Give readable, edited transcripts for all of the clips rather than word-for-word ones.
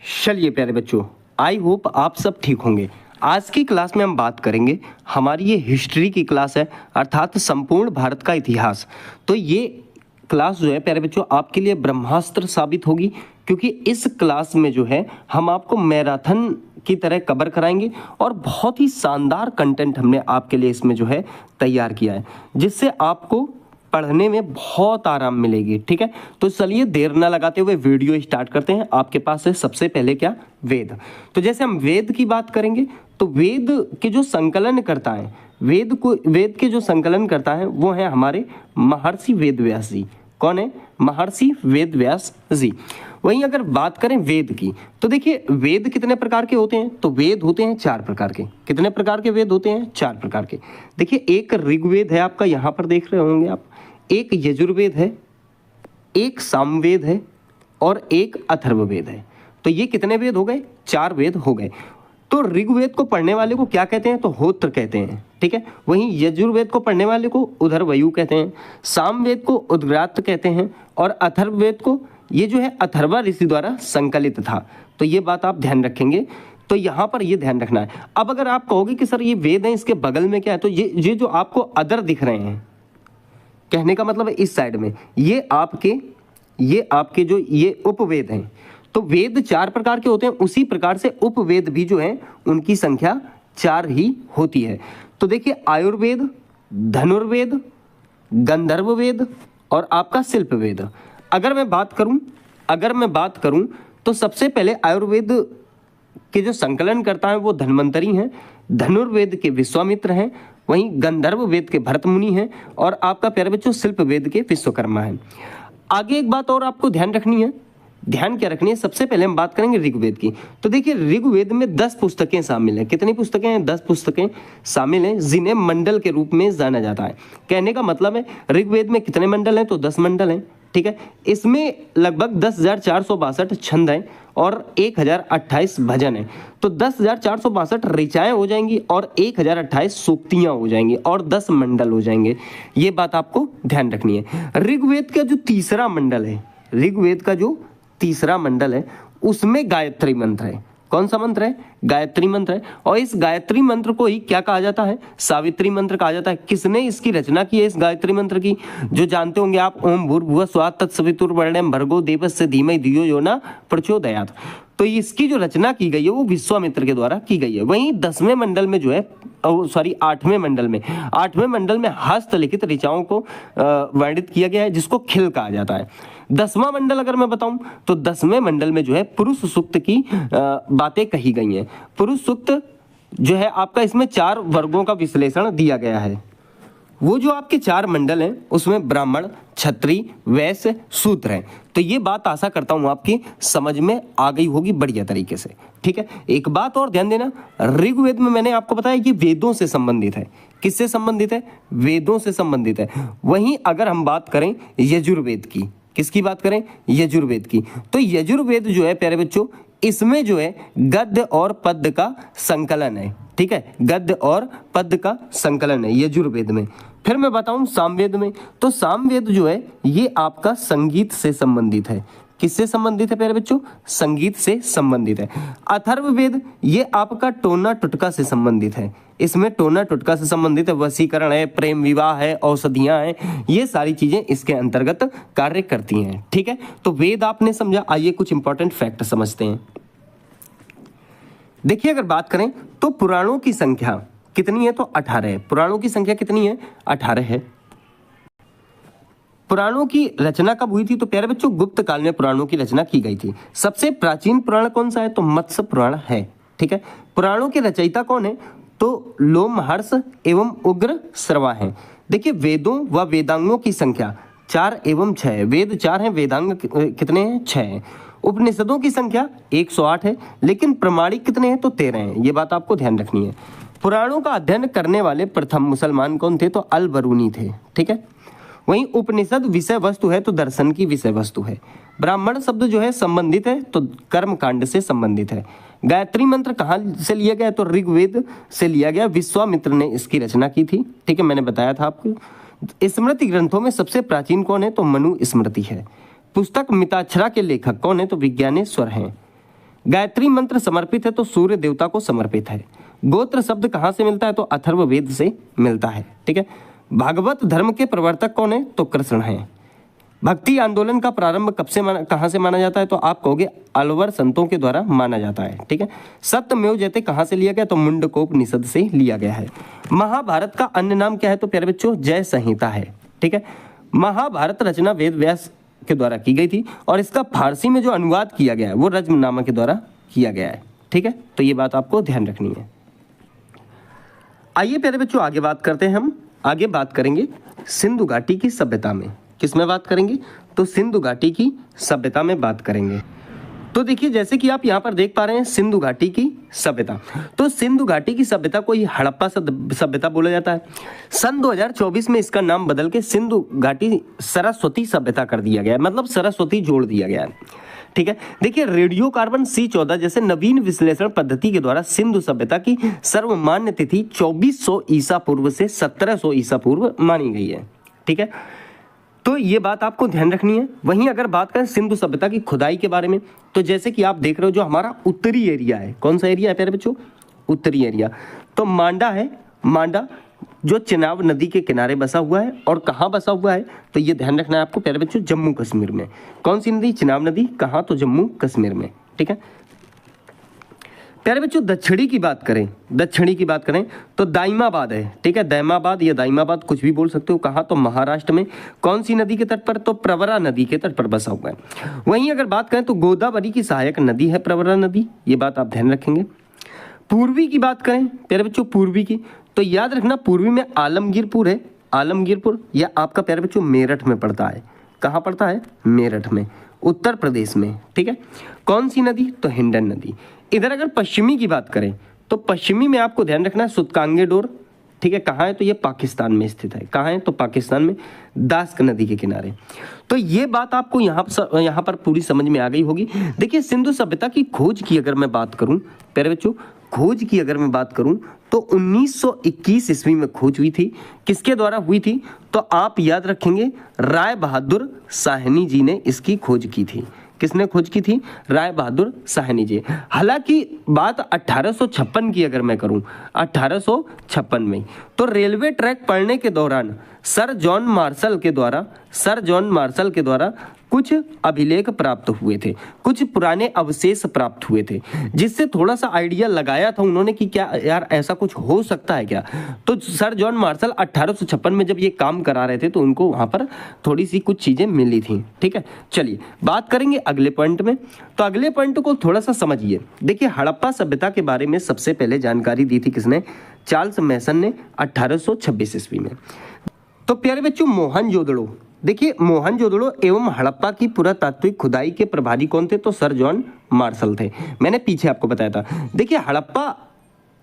चलिए प्यारे बच्चों, आई होप आप सब ठीक होंगे। आज की क्लास में हम बात करेंगे, हमारी ये हिस्ट्री की क्लास है, अर्थात संपूर्ण भारत का इतिहास। तो ये क्लास जो है प्यारे बच्चों आपके लिए ब्रह्मास्त्र साबित होगी, क्योंकि इस क्लास में जो है हम आपको मैराथन की तरह कवर कराएंगे और बहुत ही शानदार कंटेंट हमने आपके लिए इसमें जो है तैयार किया है, जिससे आपको पढ़ने में बहुत आराम मिलेगी। ठीक है, तो चलिए देर ना लगाते हुए वीडियो स्टार्ट करते हैं। आपके पास है सबसे पहले क्या, वेद। तो जैसे हम वेद की बात करेंगे तो वेद के जो संकलन करता है, वेद के जो संकलन करता है वो है हमारे महर्षि वेद व्यास जी। कौन है? महर्षि वेद व्यास जी। वहीं अगर बात करें वेद की, तो देखिए वेद कितने प्रकार के होते हैं? तो वेद होते हैं 4 प्रकार के। कितने प्रकार के वेद होते हैं? 4 प्रकार के। देखिए एक ऋग्वेद है आपका, यहाँ पर देख रहे होंगे आप, एक यजुर्वेद है, एक सामवेद है और एक अथर्ववेद है। तो ये कितने वेद हो गए? 4 वेद हो गए। तो ऋग्वेद को पढ़ने वाले को क्या कहते हैं? तो होत्र कहते हैं। ठीक है, वहीं यजुर्वेद को पढ़ने वाले को उदरवयु कहते हैं, सामवेद को उद्गात कहते हैं और अथर्ववेद को, ये जो है अथर्वा ऋषि द्वारा संकलित था। तो ये बात आप ध्यान रखेंगे, तो यहाँ पर ये ध्यान रखना है। अब अगर आप कहोगे कि सर ये वेद है, इसके बगल में क्या है, तो ये जो आपको अदर दिख रहे हैं, कहने का मतलब है इस साइड में ये आपके जो ये उपवेद हैं। तो वेद 4 प्रकार के होते हैं, उसी प्रकार से उपवेद भी जो है उनकी संख्या 4 ही होती है। तो देखिए आयुर्वेद, धनुर्वेद, गंधर्व वेद और आपका शिल्प वेद। अगर मैं बात करूं तो सबसे पहले आयुर्वेद के जो संकलन करता है वो धन्वंतरी हैं, धनुर्वेद के विश्वामित्र हैं, वहीं गंधर्व वेद के भरत मुनि हैं और आपका प्यारे बच्चों शिल्प वेद के विश्वकर्मा हैं। आगे एक बात और आपको ध्यान रखनी है, ध्यान क्या रखनी है, सबसे पहले हम बात करेंगे ऋग्वेद की। तो देखिए ऋग्वेद में 10 पुस्तकें शामिल हैं। कितनी पुस्तकें हैं? 10 पुस्तकें शामिल हैं, जिन्हें मंडल के रूप में जाना जाता है। कहने का मतलब है ऋग्वेद में कितने मंडल हैं? तो 10 मंडल हैं। ठीक है, इसमें लगभग 10,462 छंद हैं और 1028 भजन हैं। तो 10,462 ऋचाएं हो जाएंगी और 1028 सूक्तियां हो जाएंगी और 10 मंडल हो जाएंगे। ये बात आपको ध्यान रखनी है। ऋग्वेद का जो तीसरा मंडल है, उसमें गायत्री मंत्र है। कौन सा मंत्र है? गायत्री मंत्र है। और इस गायत्री मंत्र को ही क्या कहा जाता है? सावित्री मंत्र कहा जाता है। किसने इसकी रचना की है इस गायत्री मंत्र की? जो जानते होंगे आप, ओम भूर्भुवः स्वः तत्सवितुर्वरेण्यं भर्गो देवस्य धीमहि धियो यो न प्रचोदयात्। तो इसकी जो रचना की गई है वो विश्वामित्र के द्वारा की गई है। वहीं 10वें मंडल में जो है, 8वें मंडल में हस्तलिखित ऋचाओं को वर्णित किया गया है, जिसको खिल कहा जाता है। 10वां मंडल अगर मैं बताऊं तो 10वें मंडल में जो है पुरुष सूक्त की बातें कही गई हैं। पुरुष सूक्त जो है आपका, इसमें 4 वर्गों का विश्लेषण दिया गया है। वो जो आपके 4 मंडल हैं उसमें ब्राह्मण, क्षत्रिय, वैश्य, शूद्र हैं। तो ये बात आशा करता हूं आपकी समझ में आ गई होगी बढ़िया तरीके से। ठीक है, एक बात और ध्यान देना, ऋग्वेद में मैंने आपको बताया कि वेदों से संबंधित है। किससे संबंधित है? वेदों से संबंधित है। वहीं अगर हम बात करें यजुर्वेद की, किसकी बात करें? यजुर्वेद की। तो यजुर्वेद जो है प्यारे बच्चों, इसमें जो है गद्य और पद्य का संकलन है। ठीक है, गद्य और पद्य का संकलन है यजुर्वेद में। फिर मैं बताऊं सामवेद में, तो सामवेद जो है ये आपका संगीत से संबंधित है। किससे संबंधित है प्यारे बच्चों? संगीत से संबंधित है। अथर्ववेद ये आपका टोना टुटका से संबंधित है। इसमें टोना टुटका से संबंधित है, वशीकरण है, प्रेम विवाह है, औषधियां हैं, ये सारी चीजें इसके अंतर्गत कार्य करती हैं। ठीक है, तो वेद आपने समझा। आइए कुछ इंपॉर्टेंट फैक्ट समझते हैं। देखिए अगर बात करें तो पुराणों की संख्या कितनी है? तो 18 है। पुराणों की संख्या कितनी है? 18 है। पुराणों की रचना कब हुई थी? तो प्यारे बच्चों गुप्त काल में पुराणों की रचना की गई थी। सबसे प्राचीन पुराण कौन सा है? तो मत्स्य पुराण है। ठीक है, पुराणों के रचयिता कौन है? तो लोमहर्ष एवं उग्र श्रवा है। देखिए वेदों व वेदांगों की संख्या 4 एवं 6 है। वेद 4 हैं, वेदांग कितने हैं? 6 हैं। उपनिषदों की संख्या 108 है, लेकिन प्रमाणिक कितने हैं? तो 13 हैं। ये बात आपको ध्यान रखनी है। पुराणों का अध्ययन करने वाले प्रथम मुसलमान कौन थे? तो अल बरूनी थे। ठीक है, वहीं उपनिषद विषय वस्तु है तो दर्शन की विषय वस्तु है। ब्राह्मण शब्द जो है संबंधित है तो कर्म कांड से संबंधित है। गायत्री मंत्र कहाँ से लिया गया? तो ऋग्वेद से लिया गया। विश्वामित्र ने इसकी रचना की थी। ठीक है, मैंने बताया था आपको। स्मृति ग्रंथों में सबसे प्राचीन कौन है? तो मनु स्मृति है। पुस्तक मिताक्षरा के लेखक कौन है? तो विज्ञानेश्वर हैं। गायत्री मंत्र समर्पित है तो सूर्य देवता को समर्पित है। गोत्र शब्द कहाँ से मिलता है तो अथर्ववेद से मिलता है, ठीक है। भागवत धर्म के प्रवर्तक कौन है तो कृष्ण है। भक्ति आंदोलन का प्रारंभ कब से कहाँ से माना जाता है तो आप कहोगे अलवर संतों के द्वारा माना जाता है, ठीक है। सत्यमेव जयते कहाँ से लिया गया तो मुंडकोपनिषद से लिया गया है। महाभारत का अन्य नाम क्या है तो प्यारे बच्चों जय संहिता है, ठीक है। महाभारत रचना वेद व्यास के द्वारा की गई थी और इसका फारसी में जो अनुवाद किया गया है वो रज्मनामा के द्वारा किया गया है, ठीक है। तो ये बात आपको ध्यान रखनी है। आइए प्यारे बच्चों आगे बात करते हैं। हम आगे बात करेंगे सिंधु घाटी की सभ्यता में। किस में बात करेंगे तो सिंधु घाटी की सभ्यता में बात करेंगे। तो देखिए जैसे कि आप यहाँ पर देख पा रहे हैं सिंधु घाटी की सभ्यता, तो सिंधु घाटी की सभ्यता को ही हड़प्पा सभ्यता बोला जाता है। सन 2024 में इसका नाम बदल के सिंधु घाटी सरस्वती सभ्यता कर दिया गया है, मतलब सरस्वती जोड़ दिया गया है, ठीक है। देखिए रेडियो कार्बन C14 जैसे नवीन विश्लेषण पद्धति के द्वारा सिंधु सभ्यता की सर्वमान्य तिथि 2400 ईसा पूर्व से 1700 ईसा पूर्व मानी गई है, ठीक है। तो ये बात आपको ध्यान रखनी है। वहीं अगर बात करें सिंधु सभ्यता की खुदाई के बारे में तो जैसे कि आप देख रहे हो जो हमारा उत्तरी एरिया है, कौन सा एरिया है प्यारे बच्चों, उत्तरी एरिया, तो मांडा है, मांडा जो चिनाब नदी के किनारे बसा हुआ है। और कहाँ बसा हुआ है तो ये ध्यान रखना है आपको प्यारे बच्चों, जम्मू कश्मीर में। कौन सी नदी, चिनाब नदी, कहाँ तो जम्मू कश्मीर में, ठीक है। प्यारे बच्चों दक्षिणी की बात करें, दक्षिणी की बात करें तो दाइमाबाद है, ठीक है। दैमाबाद या दाइमाबाद कुछ भी बोल सकते हो। कहाँ तो महाराष्ट्र में। कौन सी नदी के तट पर तो प्रवरा नदी के तट पर बसा हुआ है। वहीं अगर बात करें तो गोदावरी की सहायक नदी है प्रवरा नदी, ये बात आप ध्यान रखेंगे। पूर्वी की बात करें प्यारे बच्चों, पूर्वी की तो याद रखना पूर्वी में आलमगीरपुर है, आलमगीरपुर या आपका प्यारे बच्चों मेरठ में पड़ता है। कहाँ पड़ता है, मेरठ में, उत्तर प्रदेश में, ठीक है। कौन सी नदी तो हिंडन नदी। इधर अगर पश्चिमी की बात करें तो पश्चिमी में आपको ध्यान रखना है सुतकांगे डोर, ठीक है। कहाँ है तो ये पाकिस्तान में स्थित है। कहाँ है तो पाकिस्तान में, दास्क नदी के किनारे। तो ये बात आपको यहाँ पर पूरी समझ में आ गई होगी। देखिए सिंधु सभ्यता की खोज की अगर मैं बात करूं प्यारे बच्चों, खोज की अगर मैं बात करूं तो 1921 ईस्वी में खोज हुई थी। किसके द्वारा हुई थी तो आप याद रखेंगे राय बहादुर साहनी जी ने इसकी खोज की थी। किसने खोज की थी, राय बहादुर साहनी जी। हालांकि बात 1856 की अगर मैं करूं, 1856 में तो रेलवे ट्रैक पढ़ने के दौरान सर जॉन मार्शल के द्वारा कुछ अभिलेख प्राप्त हुए थे, कुछ पुराने अवशेष प्राप्त हुए थे, जिससे थोड़ा सा आइडिया लगाया था उन्होंने कि क्या यार ऐसा कुछ हो सकता है क्या। तो सर जॉन मार्शल 1856 में जब ये काम करा रहे थे तो उनको वहां पर थोड़ी सी कुछ चीजें मिली थी, ठीक है। चलिए बात करेंगे अगले पॉइंट में। तो अगले पॉइंट को थोड़ा सा समझिए। देखिए हड़प्पा सभ्यता के बारे में सबसे पहले जानकारी दी थी किसने, चार्ल्स मैसन ने 1826 ईस्वी में। तो प्यारे बच्चों मोहनजोदड़ो, देखिए मोहनजोदड़ो एवं हड़प्पा की पुरातात्विक खुदाई के प्रभारी कौन थे तो सर जॉन मार्शल थे। मैंने पीछे आपको बताया था। देखिए हड़प्पा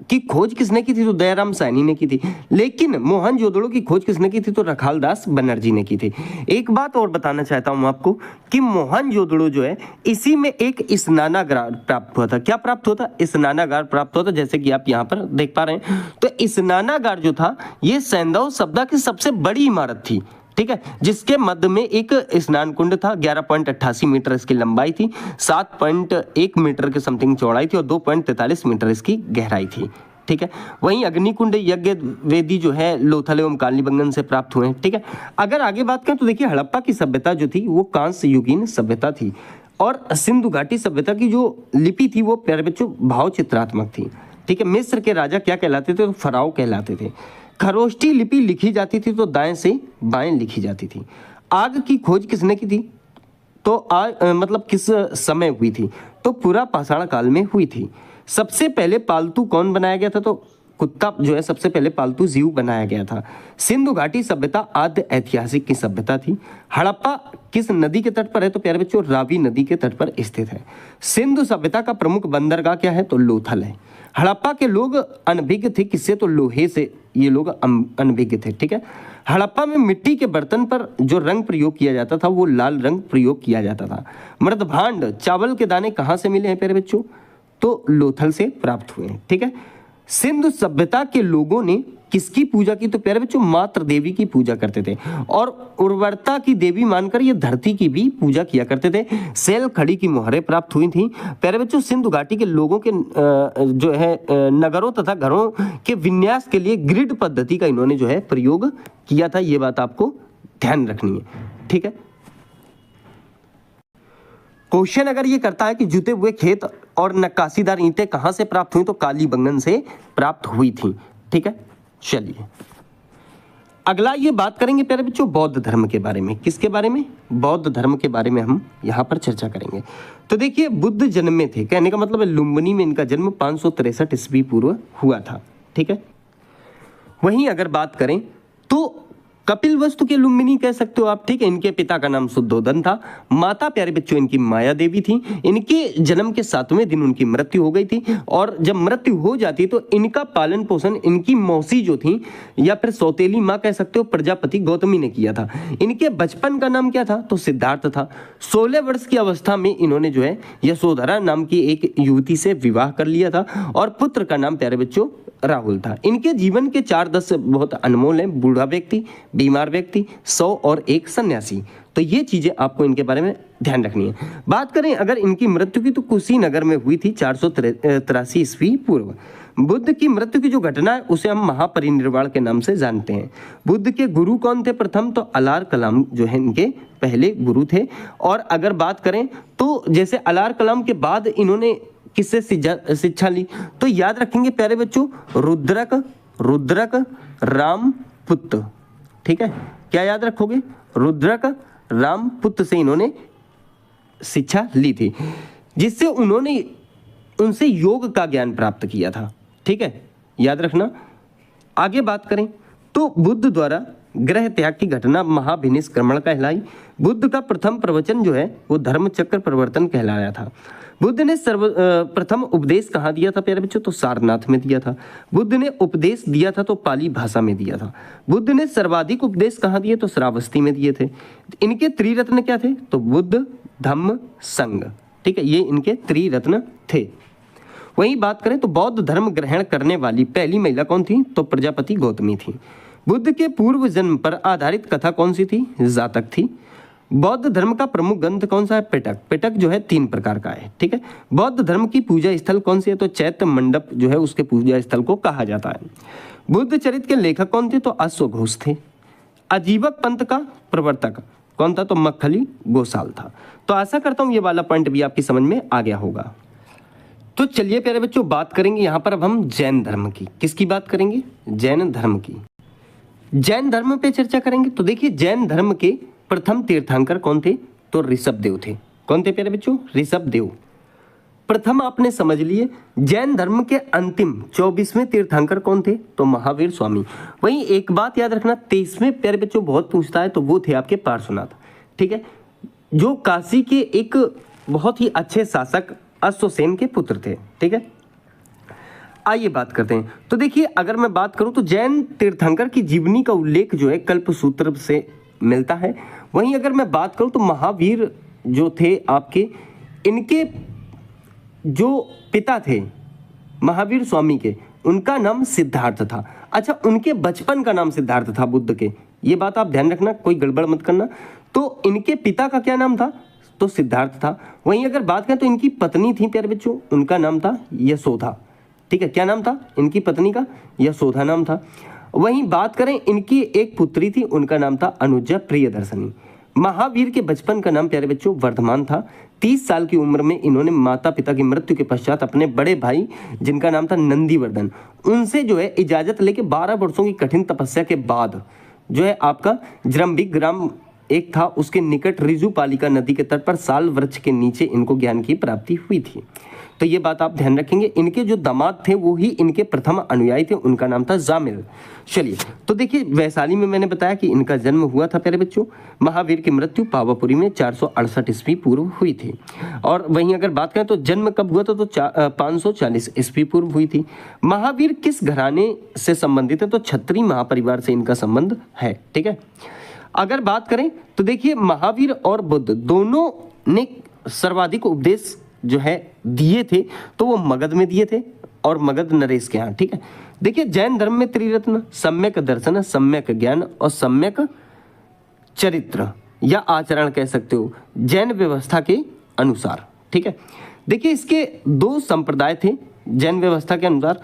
की खोज किसने की थी तो दयाराम साहनी ने की थी, लेकिन मोहनजोदड़ो की खोज किसने की थी तो रखालदास बनर्जी ने की थी। एक बात और बताना चाहता हूं आपको कि मोहनजोदड़ो जो है इसी में एक स्नानागार प्राप्त हुआ था। क्या प्राप्त हुआ था, स्नानागार प्राप्त हुआ था, जैसे कि आप यहाँ पर देख पा रहे हैं। तो स्नानागार जो था ये सैंधव सभ्यता की सबसे बड़ी इमारत थी, ठीक है, जिसके मध्य में एक स्नान कुंड था। 11.88 मीटर इसकी लंबाई थी, 7.1 मीटर के समथिंग चौड़ाई थी और 2.43 मीटर इसकी गहराई थी, ठीक है। वहीं अग्निकुंड यज्ञ वेदी जो है लोथल एवं कालीबंगन से प्राप्त हुए हैं, ठीक है। अगर आगे बात करें तो देखिए हड़प्पा की सभ्यता जो थी वो कांस्य युगीन सभ्यता थी और सिंधु घाटी सभ्यता की जो लिपि थी वो प्यारे बच्चों भाव चित्रात्मक थी, ठीक है। मिस्र के राजा क्या कहलाते थे तो फराओ कहलाते थे। खरोष्टी लिपि लिखी जाती थी तो दाएं से बाएं लिखी जाती थी। आग की खोज किसने की थी तो मतलब किस समय हुई थी तो पूरा पाषाण काल में हुई थी। सबसे पहले पालतू कौन बनाया गया था तो कुत्ता जो है सबसे पहले पालतू जीव बनाया गया था। सिंधु घाटी सभ्यता आद्य ऐतिहासिक की सभ्यता थी। हड़प्पा किस नदी के तट पर है तो प्यारे बच्चों रावी नदी के तट पर स्थित है। सिंधु सभ्यता का प्रमुख बंदरगाह क्या है तो लोथल है। हड़प्पा के लोग अनभिज्ञ थे किससे तो लोहे से ये लोग अनभिज्ञ थे, ठीक है। हड़प्पा में मिट्टी के बर्तन पर जो रंग प्रयोग किया जाता था वो लाल रंग प्रयोग किया जाता था। मृदभांड चावल के दाने कहाँ से मिले हैं प्यारे बच्चों तो लोथल से प्राप्त हुए हैं, ठीक है। सिंधु सभ्यता के लोगों ने किसकी पूजा की? तो प्यारे बच्चों मातृ देवी की पूजा करते थे और उर्वरता की देवी मानकर ये धरती की भी पूजा किया करते थे। सेल खड़ी की मोहरें प्राप्त हुई थी। प्यारे बच्चों सिंधु घाटी के लोगों के जो है नगरों तथा घरों के विन्यास के लिए ग्रिड पद्धति का इन्होंने जो है प्रयोग किया था। ये बात आपको ध्यान रखनी है, ठीक है। क्वेश्चन अगर ये करता है कि जुते हुए खेत और नक्काशीदार ईंटें कहां से प्राप्त हुई? तो कालीबंगन से प्राप्त हुई थी, ठीक है। चलिए अगला ये बात करेंगे प्यारे बच्चों बौद्ध धर्म के बारे में। किसके बारे में? बौद्ध धर्म के बारे में हम यहां पर चर्चा करेंगे। तो देखिए बुद्ध जन्मे थे, कहने का मतलब है लुम्बिनी में इनका जन्म 563 ईस्वी पूर्व हुआ था, ठीक है। वहीं अगर बात करें तो कपिल वस्तु के लुम्बिनी कह सकते हो आप, ठीक है। इनके पिता का नाम शुद्धोधन था, माता प्यारे बच्चों इनकी माया देवी थी। इनके जन्म के 7वें दिन उनकी मृत्यु हो गई थी और जब मृत्यु हो जाती तो इनका पालन पोषण इनकी मौसी जो थी या फिर सौतेली माँ कह सकते हो प्रजापति गौतमी ने किया था। इनके बचपन का नाम क्या था? तो सिद्धार्थ था। 16 वर्ष की अवस्था में इन्होंने जो है यशोधरा नाम की एक युवती से विवाह कर लिया था और पुत्र का नाम प्यारे बच्चों राहुल था। इनके जीवन के 4 दस बहुत अनमोल हैं, बूढ़ा व्यक्ति, बीमार व्यक्ति, 100 और एक सन्यासी। तो ये चीजें आपको इनके बारे में ध्यान रखनी है। बात करें अगर इनकी मृत्यु की तो कुशीनगर में हुई थी 483 ईस्वी पूर्व। बुद्ध की मृत्यु की जो घटना है उसे हम महापरिनिर्वाण के नाम से जानते हैं। बुद्ध के गुरु कौन थे? प्रथम तो अलार कलाम जो है इनके पहले गुरु थे। और अगर बात करें तो जैसे अलार कलाम के बाद इन्होंने किससे शिक्षा ली? तो याद रखेंगे प्यारे बच्चों रुद्रक रामपुत्र, ठीक है। क्या याद रखोगे? रुद्रक रामपुत्र से इन्होंने शिक्षा ली थी, जिससे उन्होंने उनसे योग का ज्ञान प्राप्त किया था, ठीक है, याद रखना। आगे बात करें तो बुद्ध द्वारा ग्रह त्याग की घटना महाभिनिष्क्रमण कहलाई। बुद्ध का प्रथम प्रवचन जो है वो धर्मचक्र प्रवर्तन कहलाया था। बुद्ध ने सर्वप्रथम उपदेश कहाँ दिया था प्यारे बच्चों? तो सारनाथ में दिया था। बुद्ध ने उपदेश दिया था तो पाली भाषा में दिया था। बुद्ध ने सर्वाधिक उपदेश कहाँ दिए? तो श्रावस्ती में दिए थे। इनके त्रिरत्न क्या थे? तो बुद्ध धम्म संघ, ठीक है, ये इनके त्रिरत्न थे। वहीं बात करें तो बौद्ध धर्म ग्रहण करने वाली पहली महिला कौन थी? तो प्रजापति गौतमी थी। बुद्ध के पूर्व जन्म पर आधारित कथा कौन सी थी? जातक थी। बौद्ध धर्म का प्रमुख ग्रंथ कौन सा है? पिटक। पिटक जो है 3 प्रकार का है, ठीक है। बौद्ध धर्म की पूजा स्थल कौन सी है? तो चैत्य मंडप जो है उसके पूजा स्थल को कहा जाता है। बुद्ध चरित्र के लेखक कौन थे? तो अश्वघोष थे। अजीवक पंथ का प्रवर्तक कौन था? तो मक्खली गोसाल था। तो आशा करता हूं ये वाला पॉइंट भी आपकी समझ में आ गया होगा। तो चलिए प्यारे बच्चों बात करेंगे यहां पर अब हम जैन धर्म की। किसकी बात करेंगे? जैन धर्म की। जैन धर्म पे चर्चा करेंगे। तो देखिए जैन धर्म के प्रथम तीर्थंकर कौन थे? तो ऋषभदेव थे। कौन थे प्यारे बच्चों? ऋषभदेव प्रथम आपने समझ लिए। जैन धर्म के अंतिम 24वें तीर्थंकर कौन थे? तो महावीर स्वामी। वहीं एक बात याद रखना, 23वें प्यारे बच्चों बहुत पूछता है, तो वो थे आपके पार्श्वनाथ, ठीक है, जो काशी के एक बहुत ही अच्छे शासक अश्वसेन के पुत्र थे, ठीक है। आइए बात करते हैं। तो देखिए अगर मैं बात करूं तो जैन तीर्थंकर की जीवनी का उल्लेख जो है कल्पसूत्र से मिलता है। वहीं अगर मैं बात करूं तो महावीर जो थे आपके, इनके जो पिता थे महावीर स्वामी के, उनका नाम सिद्धार्थ था। अच्छा, उनके बचपन का नाम सिद्धार्थ था बुद्ध के, ये बात आप ध्यान रखना, कोई गड़बड़ मत करना। तो इनके पिता का क्या नाम था? तो सिद्धार्थ था। वहीं अगर बात करें तो इनकी पत्नी थी प्यारे बच्चों, उनका नाम था यशोधा, ठीक है। क्या नाम था इनकी पत्नी का? यशोधा नाम था। वहीं बात करें इनकी एक पुत्री थी, उनका नाम था अनुजा प्रियदर्शनी। महावीर के बचपन का नाम प्यारे बच्चों वर्धमान था। 30 साल की उम्र में इन्होंने माता पिता की मृत्यु के पश्चात अपने बड़े भाई जिनका नाम था नंदीवर्धन, उनसे जो है इजाजत लेके 12 वर्षों की कठिन तपस्या के बाद जो है आपका जरम्बिक ग्राम एक था, उसके निकट ऋजुपालिका नदी के तट पर साल वृक्ष के नीचे इनको ज्ञान की प्राप्ति हुई थी। तो ये बात आप ध्यान रखेंगे। इनके जो दामाद थे वो ही इनके प्रथम अनुयायी थे, उनका नाम था जामिल। चलिए तो देखिए वैशाली में मैंने बताया कि इनका जन्म हुआ था प्यारे बच्चों। महावीर की मृत्यु पावापुरी में 468 ईस्वी पूर्व हुई थी। और वहीं अगर बात करें तो जन्म कब हुआ था? तो 540 ईस्वी पूर्व हुई थी। महावीर किस घराने से संबंधित है? तो क्षत्रिय महापरिवार से इनका संबंध है, ठीक है। अगर बात करें तो देखिए महावीर और बुद्ध दोनों ने सर्वाधिक उपदेश जो है दिए थे, तो वो मगध में दिए थे। और मगध नरेश के यहाँ, ठीक है। देखिए जैन धर्म में त्रिरत्न सम्यक दर्शन, सम्यक ज्ञान और सम्यक चरित्र या आचरण कह सकते हो, जैन व्यवस्था के अनुसार, ठीक है। देखिए इसके दो संप्रदाय थे जैन व्यवस्था के अनुसार।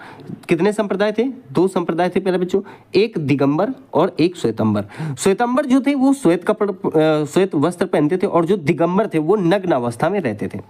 कितने संप्रदाय थे? दो संप्रदाय थे प्यारे बच्चों, एक दिगंबर और एक श्वेतंबर। श्वेतंबर जो थे वो श्वेत वस्त्र पहनते थे और जो दिगंबर थे वो नग्न अवस्था में रहते थे।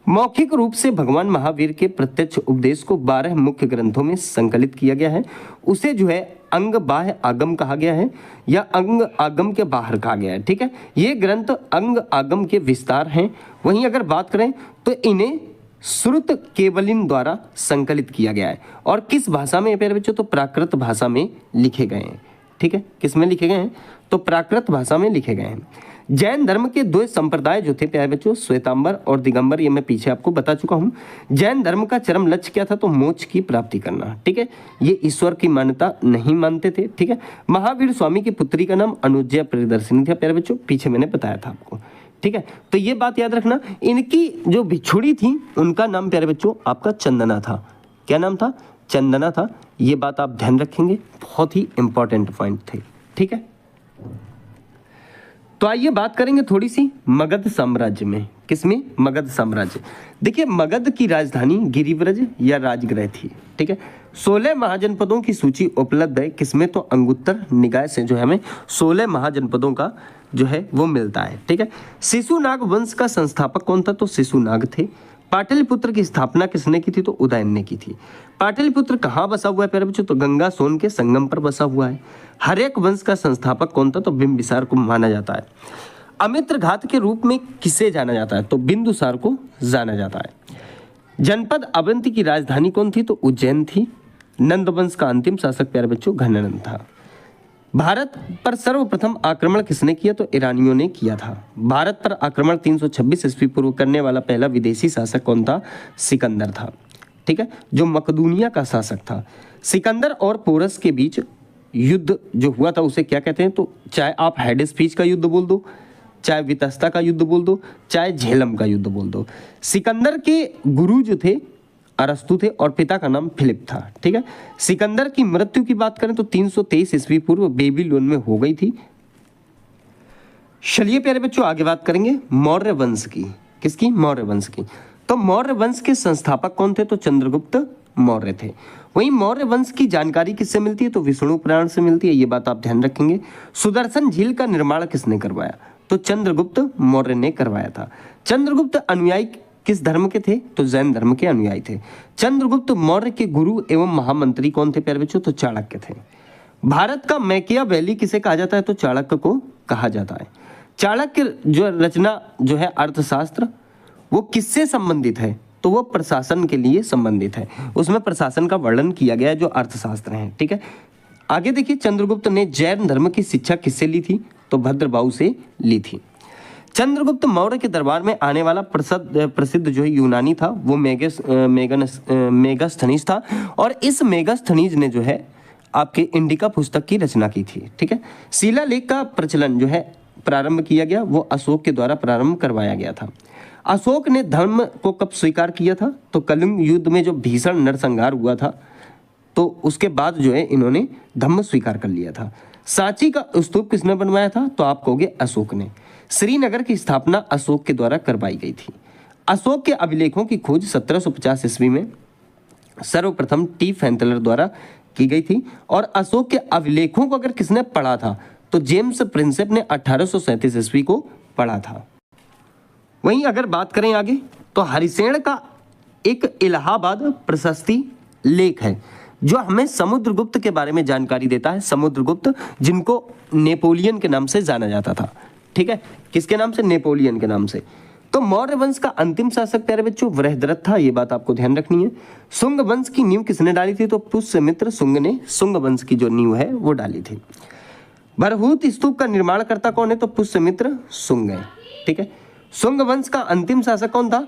मौखिक रूप से भगवान महावीर के प्रत्यक्ष उपदेश को 12 मुख्य ग्रंथों में संकलित किया गया है। उसे जो है अंग बाह्य आगम कहा गया है या अंग आगम के बाहर कहा गया है, ठीक है। ये ग्रंथ अंग आगम के विस्तार हैं। वहीं अगर बात करें तो इन्हें श्रुत केवलिन द्वारा संकलित किया गया है। और किस भाषा में प्यारे बच्चों? तो प्राकृत भाषा में लिखे गए हैं, ठीक है। किस में लिखे गए हैं? तो प्राकृत भाषा में लिखे गए हैं। जैन धर्म के दो संप्रदाय जो थे प्यारे बच्चों, श्वेतांबर और दिगंबर, ये मैं पीछे आपको बता चुका हूँ। जैन धर्म का चरम लक्ष्य क्या था? तो मोक्ष की प्राप्ति करना, ठीक है। ये ईश्वर की मान्यता नहीं मानते थे, ठीक है। महावीर स्वामी की पुत्री का नाम अनुज्ञा प्रियदर्शिनी था प्यारे बच्चों, पीछे मैंने बताया था आपको, ठीक है। तो ये बात याद रखना। इनकी जो भिक्षुड़ी थी उनका नाम प्यारे बच्चों आपका चंदना था। क्या नाम था? चंदना था। ये बात आप ध्यान रखेंगे, बहुत ही इंपॉर्टेंट पॉइंट थे, ठीक है। तो आइए बात करेंगे थोड़ी सी मगध साम्राज्य में। किसमें? मगध साम्राज्य। देखिए मगध की राजधानी गिरिव्रज या राजगृह थी, ठीक है। 16 महाजनपदों की सूची उपलब्ध है। किसमें? तो अंगुत्तर निकाय से जो है हमें 16 महाजनपदों का जो है वो मिलता है, ठीक है। शिशुनाग वंश का संस्थापक कौन था? तो शिशुनाग थे। पाटलिपुत्र की स्थापना किसने की थी? तो उदयन ने की थी। पाटलिपुत्र कहाँ बसा हुआ है प्यारे बच्चों? तो गंगा सोन के संगम पर बसा हुआ है। हर्यक वंश का संस्थापक कौन था? तो बिंबिसार को माना जाता है। अमित्र घात के रूप में किसे जाना जाता है? तो बिंदुसार को जाना जाता है। जनपद अवंती की राजधानी कौन थी? तो उज्जैन थी। नंद वंश का अंतिम शासक प्यारे बच्चों घनानंद था। भारत पर सर्वप्रथम आक्रमण किसने किया? तो ईरानियों ने किया था। भारत पर आक्रमण 326 ईस्वी पूर्व करने वाला पहला विदेशी शासक कौन था? सिकंदर था, ठीक है, जो मकदूनिया का शासक था। सिकंदर और पोरस के बीच युद्ध जो हुआ था उसे क्या कहते हैं? तो चाहे आप हेडेस्पीच का युद्ध बोल दो, चाहे वितस्ता का युद्ध बोल दो, चाहे झेलम का युद्ध बोल दो। सिकंदर के गुरु जो थे अरस्तु थे और पिता का नाम फिलिप था, ठीक है। सिकंदर की मृत्यु की बात करें तो 323 ईस्वी पूर्व बेबीलोन में हो गई थी। चलिए प्यारे बच्चों आगे बात करेंगे मौर्य वंश की। किसकी? मौर्य वंश की। तो मौर्य वंश के संस्थापक कौन थे? तो चंद्रगुप्त मौर्य थे। वहीं मौर्य वंश की जानकारी किससे मिलती है? तो विष्णु पुराण से मिलती है। ये बात आप ध्यान रखेंगे। सुदर्शन झील का निर्माण किसने करवाया? तो चंद्रगुप्त मौर्य ने करवाया था। चंद्रगुप्त अनुयायी किस धर्म के थे? तो जैन धर्म के अनुयायी थे। चंद्रगुप्त मौर्य के गुरु एवं महामंत्री कौन थे प्यारे बच्चों? तो चाणक्य थे। भारत का मैकियावेली किसे कहा जाता है? तो चाणक्य को कहा जाता है। चाणक्य जो रचना जो है अर्थशास्त्र, वो किससे संबंधित है? तो वो प्रशासन के लिए संबंधित है। उसमें प्रशासन का वर्णन किया गया है जो अर्थशास्त्र है, ठीक है। आगे देखिए चंद्रगुप्त ने जैन धर्म की शिक्षा किससे ली थी? तो भद्रबाहु से ली थी। चंद्रगुप्त मौर्य के दरबार में आने वाला प्रसिद्ध जो है यूनानी था वो मेगास्थनीज था। और इस मेगास्थनीज ने जो है आपके इंडिका पुस्तक की रचना की थी, ठीक है। शिलालेख का प्रचलन जो है प्रारंभ किया गया वो अशोक के द्वारा प्रारंभ करवाया गया था। अशोक ने धर्म को कब स्वीकार किया था? तो कलिंग युद्ध में जो भीषण नरसंहार हुआ था तो उसके बाद जो है इन्होंने धम्म स्वीकार कर लिया था। सांची का स्तूप किसने बनवाया था? तो आप कहोगे अशोक ने। श्रीनगर की स्थापना अशोक के द्वारा करवाई गई थी। अशोक के अभिलेखों की खोज 1750 ईस्वी में सर्वप्रथम टी फैंतलर द्वारा की गई थी। और अशोक के अभिलेखों को अगर किसने पढ़ा था? तो जेम्स प्रिंसेप ने 1837 ईस्वी को पढ़ा था। वहीं अगर बात करें आगे तो हरिसेन का एक इलाहाबाद प्रशस्ति लेख है जो हमें समुद्रगुप्त के बारे में जानकारी देता है। समुद्रगुप्त जिनको नेपोलियन के नाम से जाना जाता था, ठीक है। किसके नाम से? नेपोलियन के नाम से। तो मौर्य वंश का अंतिम शासक प्यारे बच्चों वृहद्रथ था। ये बात आपको ध्यान रखनी है। शुंग वंश की नींव किसने डाली थी? तो पुष्यमित्र शुंग ने शुंग वंश की जो नींव है वो डाली थी। बरहूत स्तूप का निर्माणकर्ता कौन है? तो पुष्यमित्र शुंग है, ठीक है। शुंग वंश का अंतिम शासक कौन था?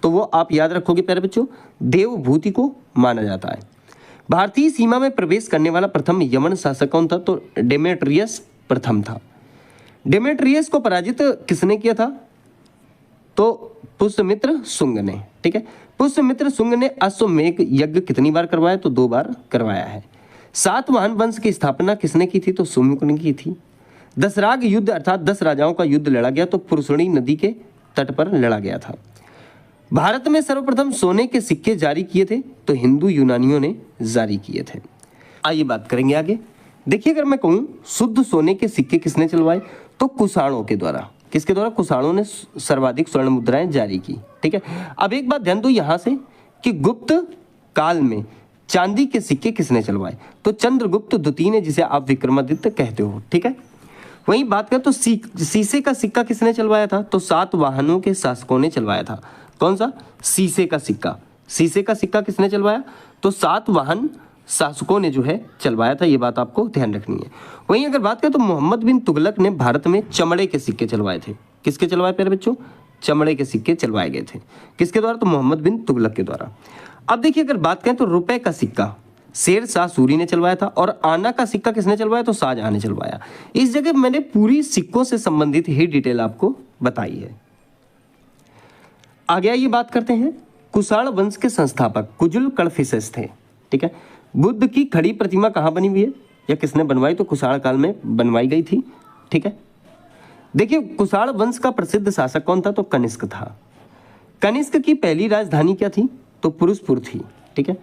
तो वो आप याद रखोगे प्यारे बच्चों देवभूति को माना जाता है। भारतीय सीमा में प्रवेश करने वाला प्रथम यमन शासक कौन था? तो डेमेट्रियस प्रथम था। डेमेट्रियस को पराजित किसने किया था? तो पुष्यमित्र शुंग ने, ठीक है। पुष्यमित्र शुंग ने अश्वमेध यज्ञ कितनी बार करवाया? तो 2 बार करवाया है। सातवाहन वंश की स्थापना किसने की थी? तो सुमुख ने की थी। दशराग युद्ध अर्थात 10 राजाओं का युद्ध लड़ा गया तो पुरुषणी नदी के तट पर लड़ा गया था। भारत में सर्वप्रथम सोने के सिक्के जारी किए थे तो हिंदू यूनानियों ने जारी किए थे। आइए बात करेंगे आगे। देखिए, अगर मैं कहूँ शुद्ध सोने के सिक्के किसने चलवाए? तो कुषाणों के द्वारा। किसके द्वारा? कुषाणों ने सर्वाधिक स्वर्ण मुद्राएं जारी की। ठीक है, अब एक बात ध्यान दो यहाँ से कि गुप्त काल में चांदी के सिक्के किसने चलवाए? तो चंद्रगुप्त द्वितीय ने, जिसे आप विक्रमादित्य कहते हो। ठीक है, वहीं बात करें तो शीशे का सिक्का किसने चलवाया था? तो सातवाहनों के शासकों ने चलवाया था। कौन सा? शीशे का सिक्का। शीशे का सिक्का किसने चलवाया? तो सातवाहन शासकों ने जो है चलवाया था। ये बात आपको ध्यान रखनी है। वहीं अगर बात करें तो मोहम्मद बिन तुगलक ने भारत में चमड़े के सिक्के चलवाए थे। किसके चलवाए प्यारे बच्चों? चमड़े के सिक्के चलवाए गए थे। किसके द्वारा? तो मोहम्मद बिन तुगलक के द्वारा। अब देखिए, अगर बात करें तो रुपए का सिक्का शेरशाह सूरी ने चलवाया था और आना का सिक्का किसने चलवाया? तो शाहजहां ने चलवाया। इस जगह मैंने पूरी सिक्कों से संबंधित ही डिटेल आपको बताई है। आगे आइए बात करते हैं। कुषाण वंश के संस्थापक कुजुल कड़फिसेस थे। ठीक है, बुद्ध की खड़ी प्रतिमा कहाँ बनी हुई है या किसने बनवाई? तो कुषाण काल में बनवाई गई थी। ठीक है, देखिए कुषाण वंश का प्रसिद्ध शासक कौन था? तो कनिष्क था। कनिष्क की पहली राजधानी क्या थी? तो पुरुषपुर थी। ठीक है,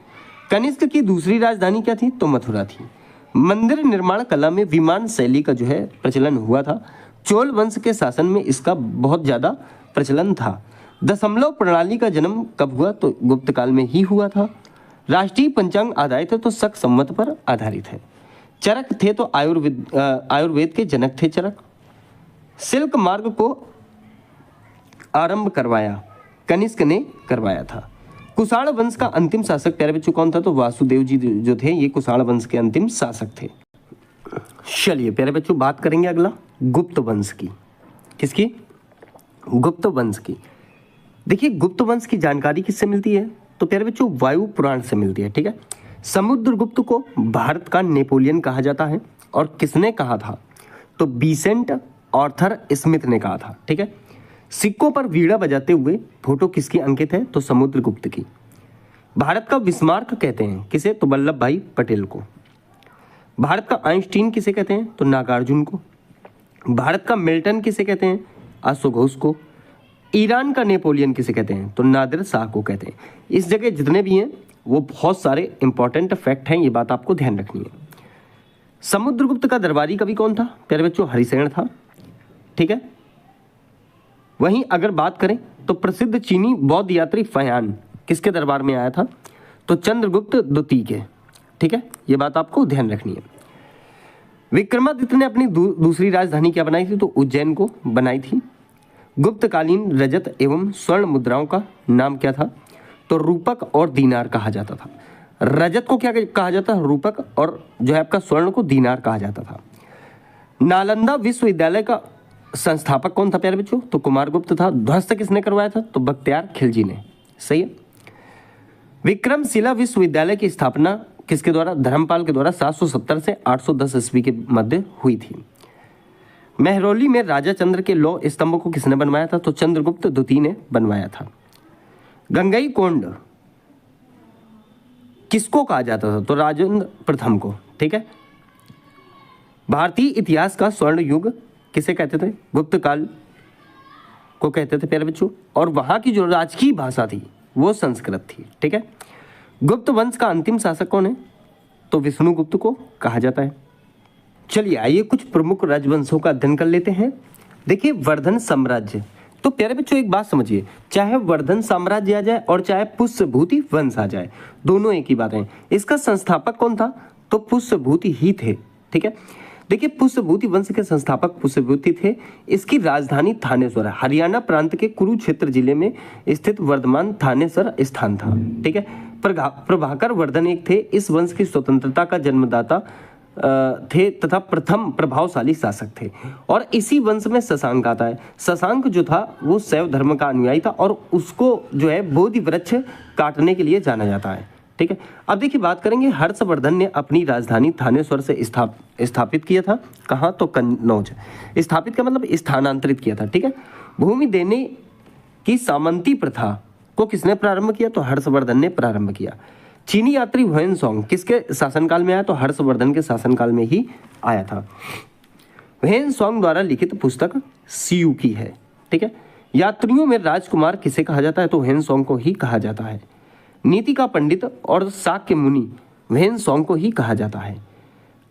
कनिष्क की दूसरी राजधानी क्या थी? तो मथुरा थी। मंदिर निर्माण कला में विमान शैली का जो है प्रचलन हुआ था। चोल वंश के शासन में इसका बहुत ज्यादा प्रचलन था। दशमलव प्रणाली का जन्म कब हुआ? तो गुप्त काल में ही हुआ था। राष्ट्रीय पंचांग आधारित है तो शक संवत पर आधारित है। चरक थे तो आयुर्वेद के जनक थे चरक। सिल्क मार्ग को आरंभ करवाया कनिष्क ने करवाया था। कुषाण वंश का अंतिम शासक प्यारे बच्चों कौन था? तो वासुदेव जी जो थे ये कुषाण वंश के अंतिम शासक थे। चलिए प्यारे बच्चों बात करेंगे अगला गुप्त वंश की। किसकी? गुप्त वंश की। देखिए गुप्त वंश की जानकारी किससे मिलती है? तो प्यारे बच्चों वायु पुराण से मिलती है। ठीक है, समुद्रगुप्त को भारत का नेपोलियन कहा जाता है और किसने कहा था? तो बीसेंट ऑर्थर स्मिथ ने कहा था। ठीक है, सिक्कों पर वीणा बजाते हुए फोटो किसकी अंकित है? तो समुद्रगुप्त की। भारत का बिस्मार्क कहते हैं किसे? तो वल्लभ भाई पटेल को। भारत का आइंस्टीन किसे कहते हैं? तो नागार्जुन को। भारत का मिल्टन किसे कहते हैं? अशोघोष को। ईरान का नेपोलियन किसे कहते हैं? तो नादिर शाह को कहते हैं। इस जगह जितने भी हैं वो बहुत सारे इंपॉर्टेंट फैक्ट हैं, ये बात आपको ध्यान रखनी है। समुद्रगुप्त का दरबारी कवि कौन था? प्यारे बच्चों हरिसेन था। ठीक है, वहीं अगर बात करें तो प्रसिद्ध चीनी बौद्ध यात्री फयान किसके दरबार में आया था? तो चंद्रगुप्त द्वितीय के। ठीक है, ये बात आपको ध्यान रखनी है। विक्रमादित्य ने अपनी दूसरी राजधानी क्या बनाई थी? तो उज्जैन को बनाई थी। गुप्तकालीन रजत एवं स्वर्ण मुद्राओं का नाम क्या था? तो रूपक और दीनार कहा जाता था। रजत को क्या कहा जाता है? रूपक, और जो है आपका स्वर्ण को दीनार कहा जाता था। नालंदा विश्वविद्यालय का संस्थापक कौन था प्यारे बच्चों? तो कुमारगुप्त था। ध्वस्त किसने करवाया था? तो बख्तियार खिलजी ने। सही है। विक्रमशिला विश्वविद्यालय की स्थापना किसके द्वारा? धर्मपाल के द्वारा 770 से 810 ईस्वी के मध्य हुई थी। महरौली में राजा चंद्र के लौह स्तंभ को किसने बनवाया था? तो चंद्रगुप्त द्वितीय ने बनवाया था। गंगई कोंड किसको कहा जाता था? तो राजेंद्र प्रथम को। ठीक है, भारतीय इतिहास का स्वर्ण युग किसे कहते थे? गुप्त काल को कहते थे प्यारे बच्चों। और वहां की जो राजकीय भाषा थी वो संस्कृत थी। ठीक है, गुप्त वंश का अंतिम शासक कौन है? तो विष्णुगुप्त को कहा जाता है। चलिए आइए कुछ प्रमुख राजवंशों का अध्ययन कर लेते हैं। देखिए वर्धन साम्राज्य, तो प्यारे बच्चों एक बात समझिए, चाहे वर्धन साम्राज्य आ जाए और चाहे पुष्यभूति वंश आ जाए, दोनों एक ही बात है। इसका संस्थापक कौन था? तो पुष्यभूति ही थे। ठीक है, देखिए पुष्यभूति वंश के संस्थापक पुष्यभूति थे। इसकी राजधानी थानेश्वर, हरियाणा प्रांत के कुरुक्षेत्र जिले में स्थित वर्धमान थानेश्वर स्थान था। ठीक है, प्रभाकर वर्धन एक थे। इस वंश की स्वतंत्रता का जन्मदाता थे तथा प्रथम प्रभावशाली शासक थे। और इसी वंश में शशांक आता है। शशांक जो था वो शैव धर्म का अनुयायी था और उसको जो है बोधि वृक्ष काटने के लिए जाना जाता है। ठीक है, अब देखिए बात करेंगे हर्षवर्धन ने अपनी राजधानी थानेश्वर से स्थापित किया था। कहाँ? तो कन्नौज। स्थापित का मतलब स्थानांतरित किया था। ठीक है, भूमि देने की सामंती प्रथा को किसने प्रारंभ किया? तो हर्षवर्धन ने प्रारंभ किया। चीनी यात्री ह्वेनसांग किसके शासनकाल में आया? तो हर्षवर्धन के शासनकाल में ही आया था। ह्वेनसांग द्वारा लिखित पुस्तक सीयू की है, ठीक है। यात्रियों में राजकुमार किसे कहा जाता है? तो ह्वेनसांग को ही कहा जाता है। नीति का पंडित और शाक्य मुनि ह्वेनसांग को ही कहा जाता है।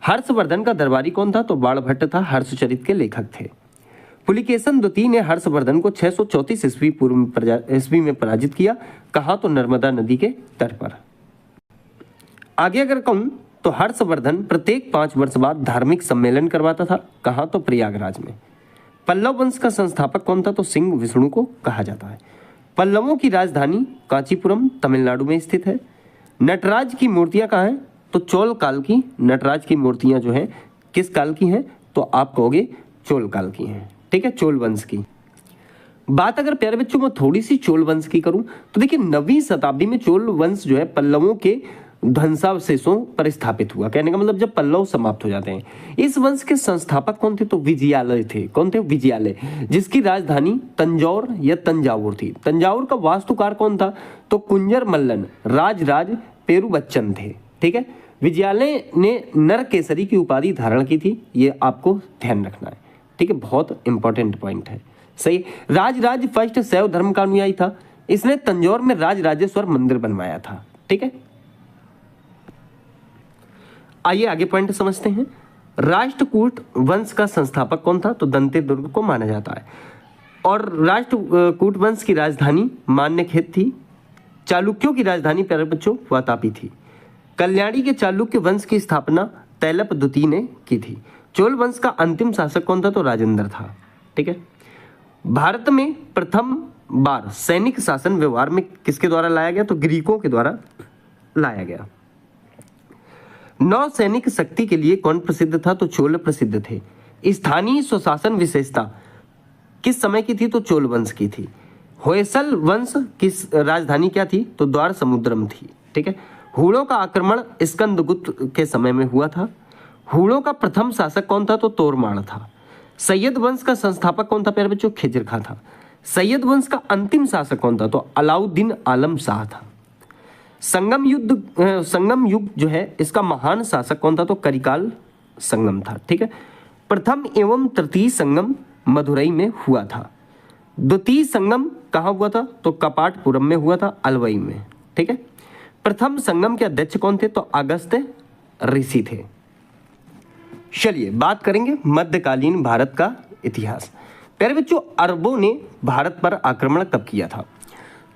हर्षवर्धन का दरबारी कौन था? तो बाणभट्ट था, हर्षचरित के लेखक थे। पुलिकेशन द्वितीय ने हर्षवर्धन को 634 ईस्वी में पराजित किया। कहा? तो नर्मदा नदी के तट पर। आगे अगर कहूं तो हर्षवर्धन प्रत्येक 5 वर्ष बाद धार्मिक सम्मेलन करवाता था। कहा? तो प्रयागराज में। पल्लव वंश का संस्थापक कौन था? तो सिंह विष्णु को कहा जाता है। पल्लवों की राजधानी कांचीपुरम तमिलनाडु में स्थित है। नटराज की मूर्तियां कहाँ हैं? तो चोल काल की नटराज की मूर्तियां जो हैं किस काल की हैं? तो आप कहोगे चोल काल की हैं, ठीक है, चोल वंश की। बात अगर प्यारे बच्चों में थोड़ी सी चोल वंश की करूं तो देखिए 9वीं शताब्दी में चोल वंश जो है पल्लवों के ध्वंसावशेषों पर स्थापित हुआ। कहने का मतलब जब पल्लव समाप्त हो जाते हैं। इस वंश के संस्थापक कौन थे? तो विजयालय थे। कौन थे? विजयालय, जिसकी राजधानी तंजौर या तंजावुर थी। तंजावुर का वास्तुकार कौन था? तो कुंजर मल्लन राज पेरुबच्चन थे, ठीक है। विजयालय ने नरकेसरी की उपाधि धारण की थी, ये आपको ध्यान रखना है, ठीक है, बहुत इंपॉर्टेंट पॉइंट है। सही। राज फर्स्ट शैव धर्म का अनुयायी था। इसने तंजौर में राजराजेश्वर मंदिर बनवाया था, ठीक है। आइए आगे पॉइंट समझते हैं। राष्ट्रकूट वंश का संस्थापक कौन था? तो दंते दुर्ग को माना जाता है। और राष्ट्रकूट वंश की राजधानी मान्यखेत थी। चालुक्यों की राजधानी प्यारे बच्चों वातापी थी। कल्याणी के चालुक्य वंश की स्थापना तैलप द्वितीय ने की थी। चोल वंश का अंतिम शासक कौन था? तो राजेंद्र था, ठीक है। भारत में प्रथम बार सैनिक शासन व्यवहार में किसके द्वारा लाया गया? तो ग्रीकों के द्वारा लाया गया। नौ सैनिक शक्ति के लिए कौन प्रसिद्ध था? तो चोल प्रसिद्ध थे। स्थानीय स्वशासन विशेषता किस समय की थी? तो चोल वंश की थी। होयसल वंश की राजधानी क्या थी? तो द्वार समुद्रम थी, ठीक है। हुड़ों का आक्रमण स्कंदगुप्त के समय में हुआ था। हुड़ों का प्रथम शासक कौन था? तो तोरमाण था। सैयद वंश का संस्थापक कौन था प्यारे बच्चों? खिजर खां था। सैयद वंश का अंतिम शासक कौन था? तो अलाउद्दीन आलम शाह था। संगम युग जो है इसका महान शासक कौन था? तो करिकाल संगम था, ठीक है। प्रथम एवं तृतीय संगम मदुरई में हुआ था। द्वितीय संगम कहाँ हुआ था? तो कपाटपुरम में हुआ था, अलवई में, ठीक है। प्रथम संगम के अध्यक्ष कौन थे? तो अगस्त्य ऋषि थे। चलिए बात करेंगे मध्यकालीन भारत का इतिहास। प्यारे बच्चों, अरबों ने भारत पर आक्रमण कब किया था?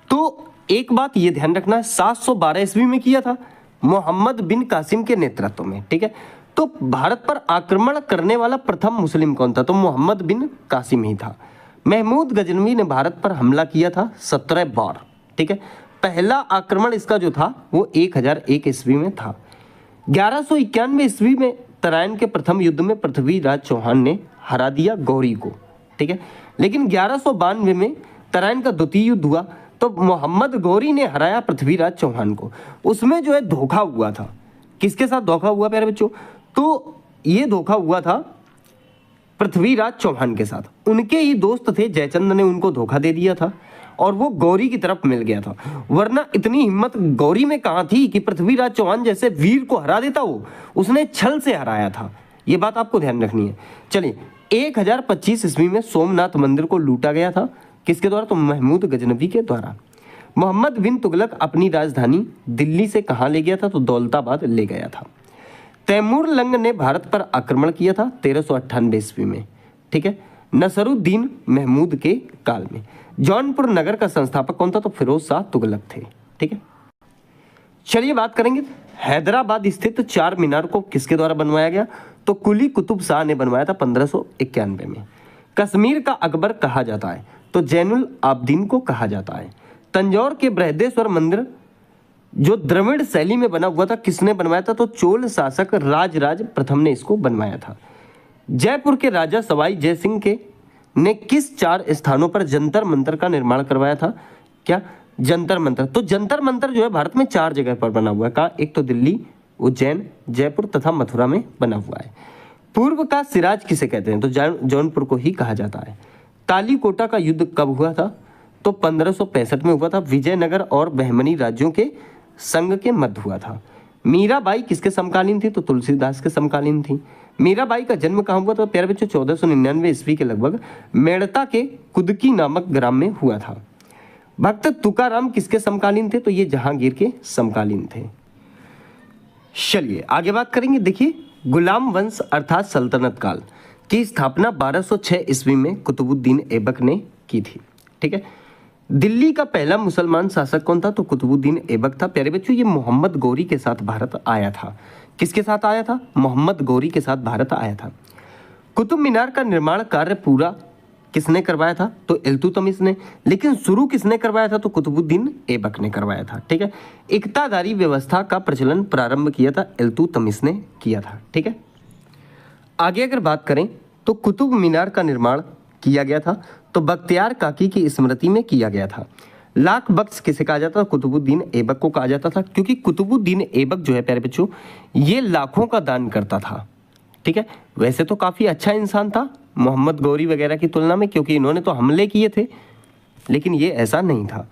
तो एक बात ये ध्यान रखना, 712 ईस्वी में किया था मोहम्मद बिन कासिम के नेतृत्व में, ठीक है। तो भारत पर आक्रमण करने वाला प्रथम मुस्लिम कौन था? तो मोहम्मद बिन कासिम ही था। महमूद गजनवी ने भारत पर हमला किया था 17 बार, ठीक है। पहला आक्रमण इसका जो था वो 1001 ईस्वी में था। 1191 ईस्वी में तराइन के प्रथम युद्ध में पृथ्वीराज चौहान ने हरा दिया गौरी को, ठीक है। लेकिन 1192 में तराइन का द्वितीय युद्ध हुआ तो मोहम्मद गौरी ने हराया पृथ्वीराज चौहान को। उसमें जो है धोखा हुआ था। किसके साथ धोखा हुआ प्यारे बच्चों? तो ये धोखा हुआ था पृथ्वीराज चौहान के साथ। उनके ही दोस्त थे जयचंद ने उनको धोखा दे दिया था और वो गौरी की तरफ मिल गया था। वरना इतनी हिम्मत गौरी में कहां थी कि पृथ्वीराज चौहान जैसे वीर को हरा देता। वो उसने छल से हराया था, ये बात आपको ध्यान रखनी है। चलिए 1025 ईस्वी में सोमनाथ मंदिर को लूटा गया था। किसके द्वारा? तो महमूद गजनवी के द्वारा। मोहम्मद बिन तुगलक अपनी राजधानी दिल्ली से कहां ले गया था? तो दौलताबाद ले गया था। तैमूर लंग ने भारत पर आक्रमण किया था 1398 ईस्वी में, ठीक है, नसरुद्दीन महमूद के काल में। जौनपुर नगर का संस्थापक कौन था? तो फिरोज शाह तुगलक थे, ठीक है। चलिए बात करेंगे हैदराबाद स्थित चार मीनार को किसके द्वारा बनवाया गया? तो कुली कुतुब शाह ने बनवाया था 1591 में। कश्मीर का अकबर कहा जाता है तो जैनुल आबदीन को कहा जाता है। तंजौर के बृहदेश्वर मंदिर जो द्रविड़ शैली में बना हुआ था किसने बनवाया था? तो चोल शासक राजराज प्रथम ने इसको बनवाया था। जयपुर के राजा सवाई जयसिंह के ने किस 4 स्थानों पर जंतर मंतर का निर्माण करवाया था? क्या? जंतर मंतर। तो जंतर मंतर जो है भारत में 4 जगह पर बना हुआ है। कहा? एक तो दिल्ली, उज्जैन, जयपुर तथा मथुरा में बना हुआ है। पूर्व का सिराज किसे कहते हैं? तो जौनपुर को ही कहा जाता है। तालीकोटा का युद्ध कब हुआ था? तो 1565 में हुआ था। विजयनगर और बहमनी राज्यों के संघ के मध्य हुआ था। मीराबाई किसके समकालीन थी? तो तुलसीदास के समकालीन थी। मीराबाई का जन्म कहाँ हुआ था? प्यारे बच्चों 1499 ईस्वी के लगभग मेड़ता के कुदकी नामक ग्राम में हुआ था। भक्त तुकाराम किसके समकालीन थे? तो ये जहांगीर के समकालीन थे। चलिए आगे बात करेंगे। देखिए, गुलाम वंश अर्थात सल्तनत काल की स्थापना 1206 ईस्वी में कुतुबुद्दीन ऐबक ने की थी। ठीक है। दिल्ली का पहला मुसलमान शासक कौन था? तो कुतुबुद्दीन ऐबक था। प्यारे बच्चों, ये मोहम्मद गौरी के साथ भारत आया था। किसके साथ आया था? मोहम्मद गौरी के साथ भारत आया था। कुतुब मीनार का निर्माण कार्य पूरा किसने करवाया था? तो इल्तुतमिश ने। लेकिन शुरू किसने करवाया था? तो कुतुबुद्दीन ऐबक ने करवाया था। ठीक है। इक्तादारी व्यवस्था का प्रचलन प्रारंभ किया था इल्तुतमिश ने किया था। ठीक है। आगे अगर बात करें तो कुतुब मीनार का निर्माण किया गया था तो बख्तियार काकी की स्मृति में किया गया था। लाख बख्श किसे कहा जाता था? कुतुबुद्दीन ऐबक को कहा जाता था, क्योंकि कुतुबुद्दीन ऐबक जो है प्यारे बच्चों, ये लाखों का दान करता था। ठीक है। वैसे तो काफी अच्छा इंसान था मोहम्मद गौरी वगैरह की तुलना में, क्योंकि इन्होंने तो हमले किए थे, लेकिन ये ऐसा नहीं था।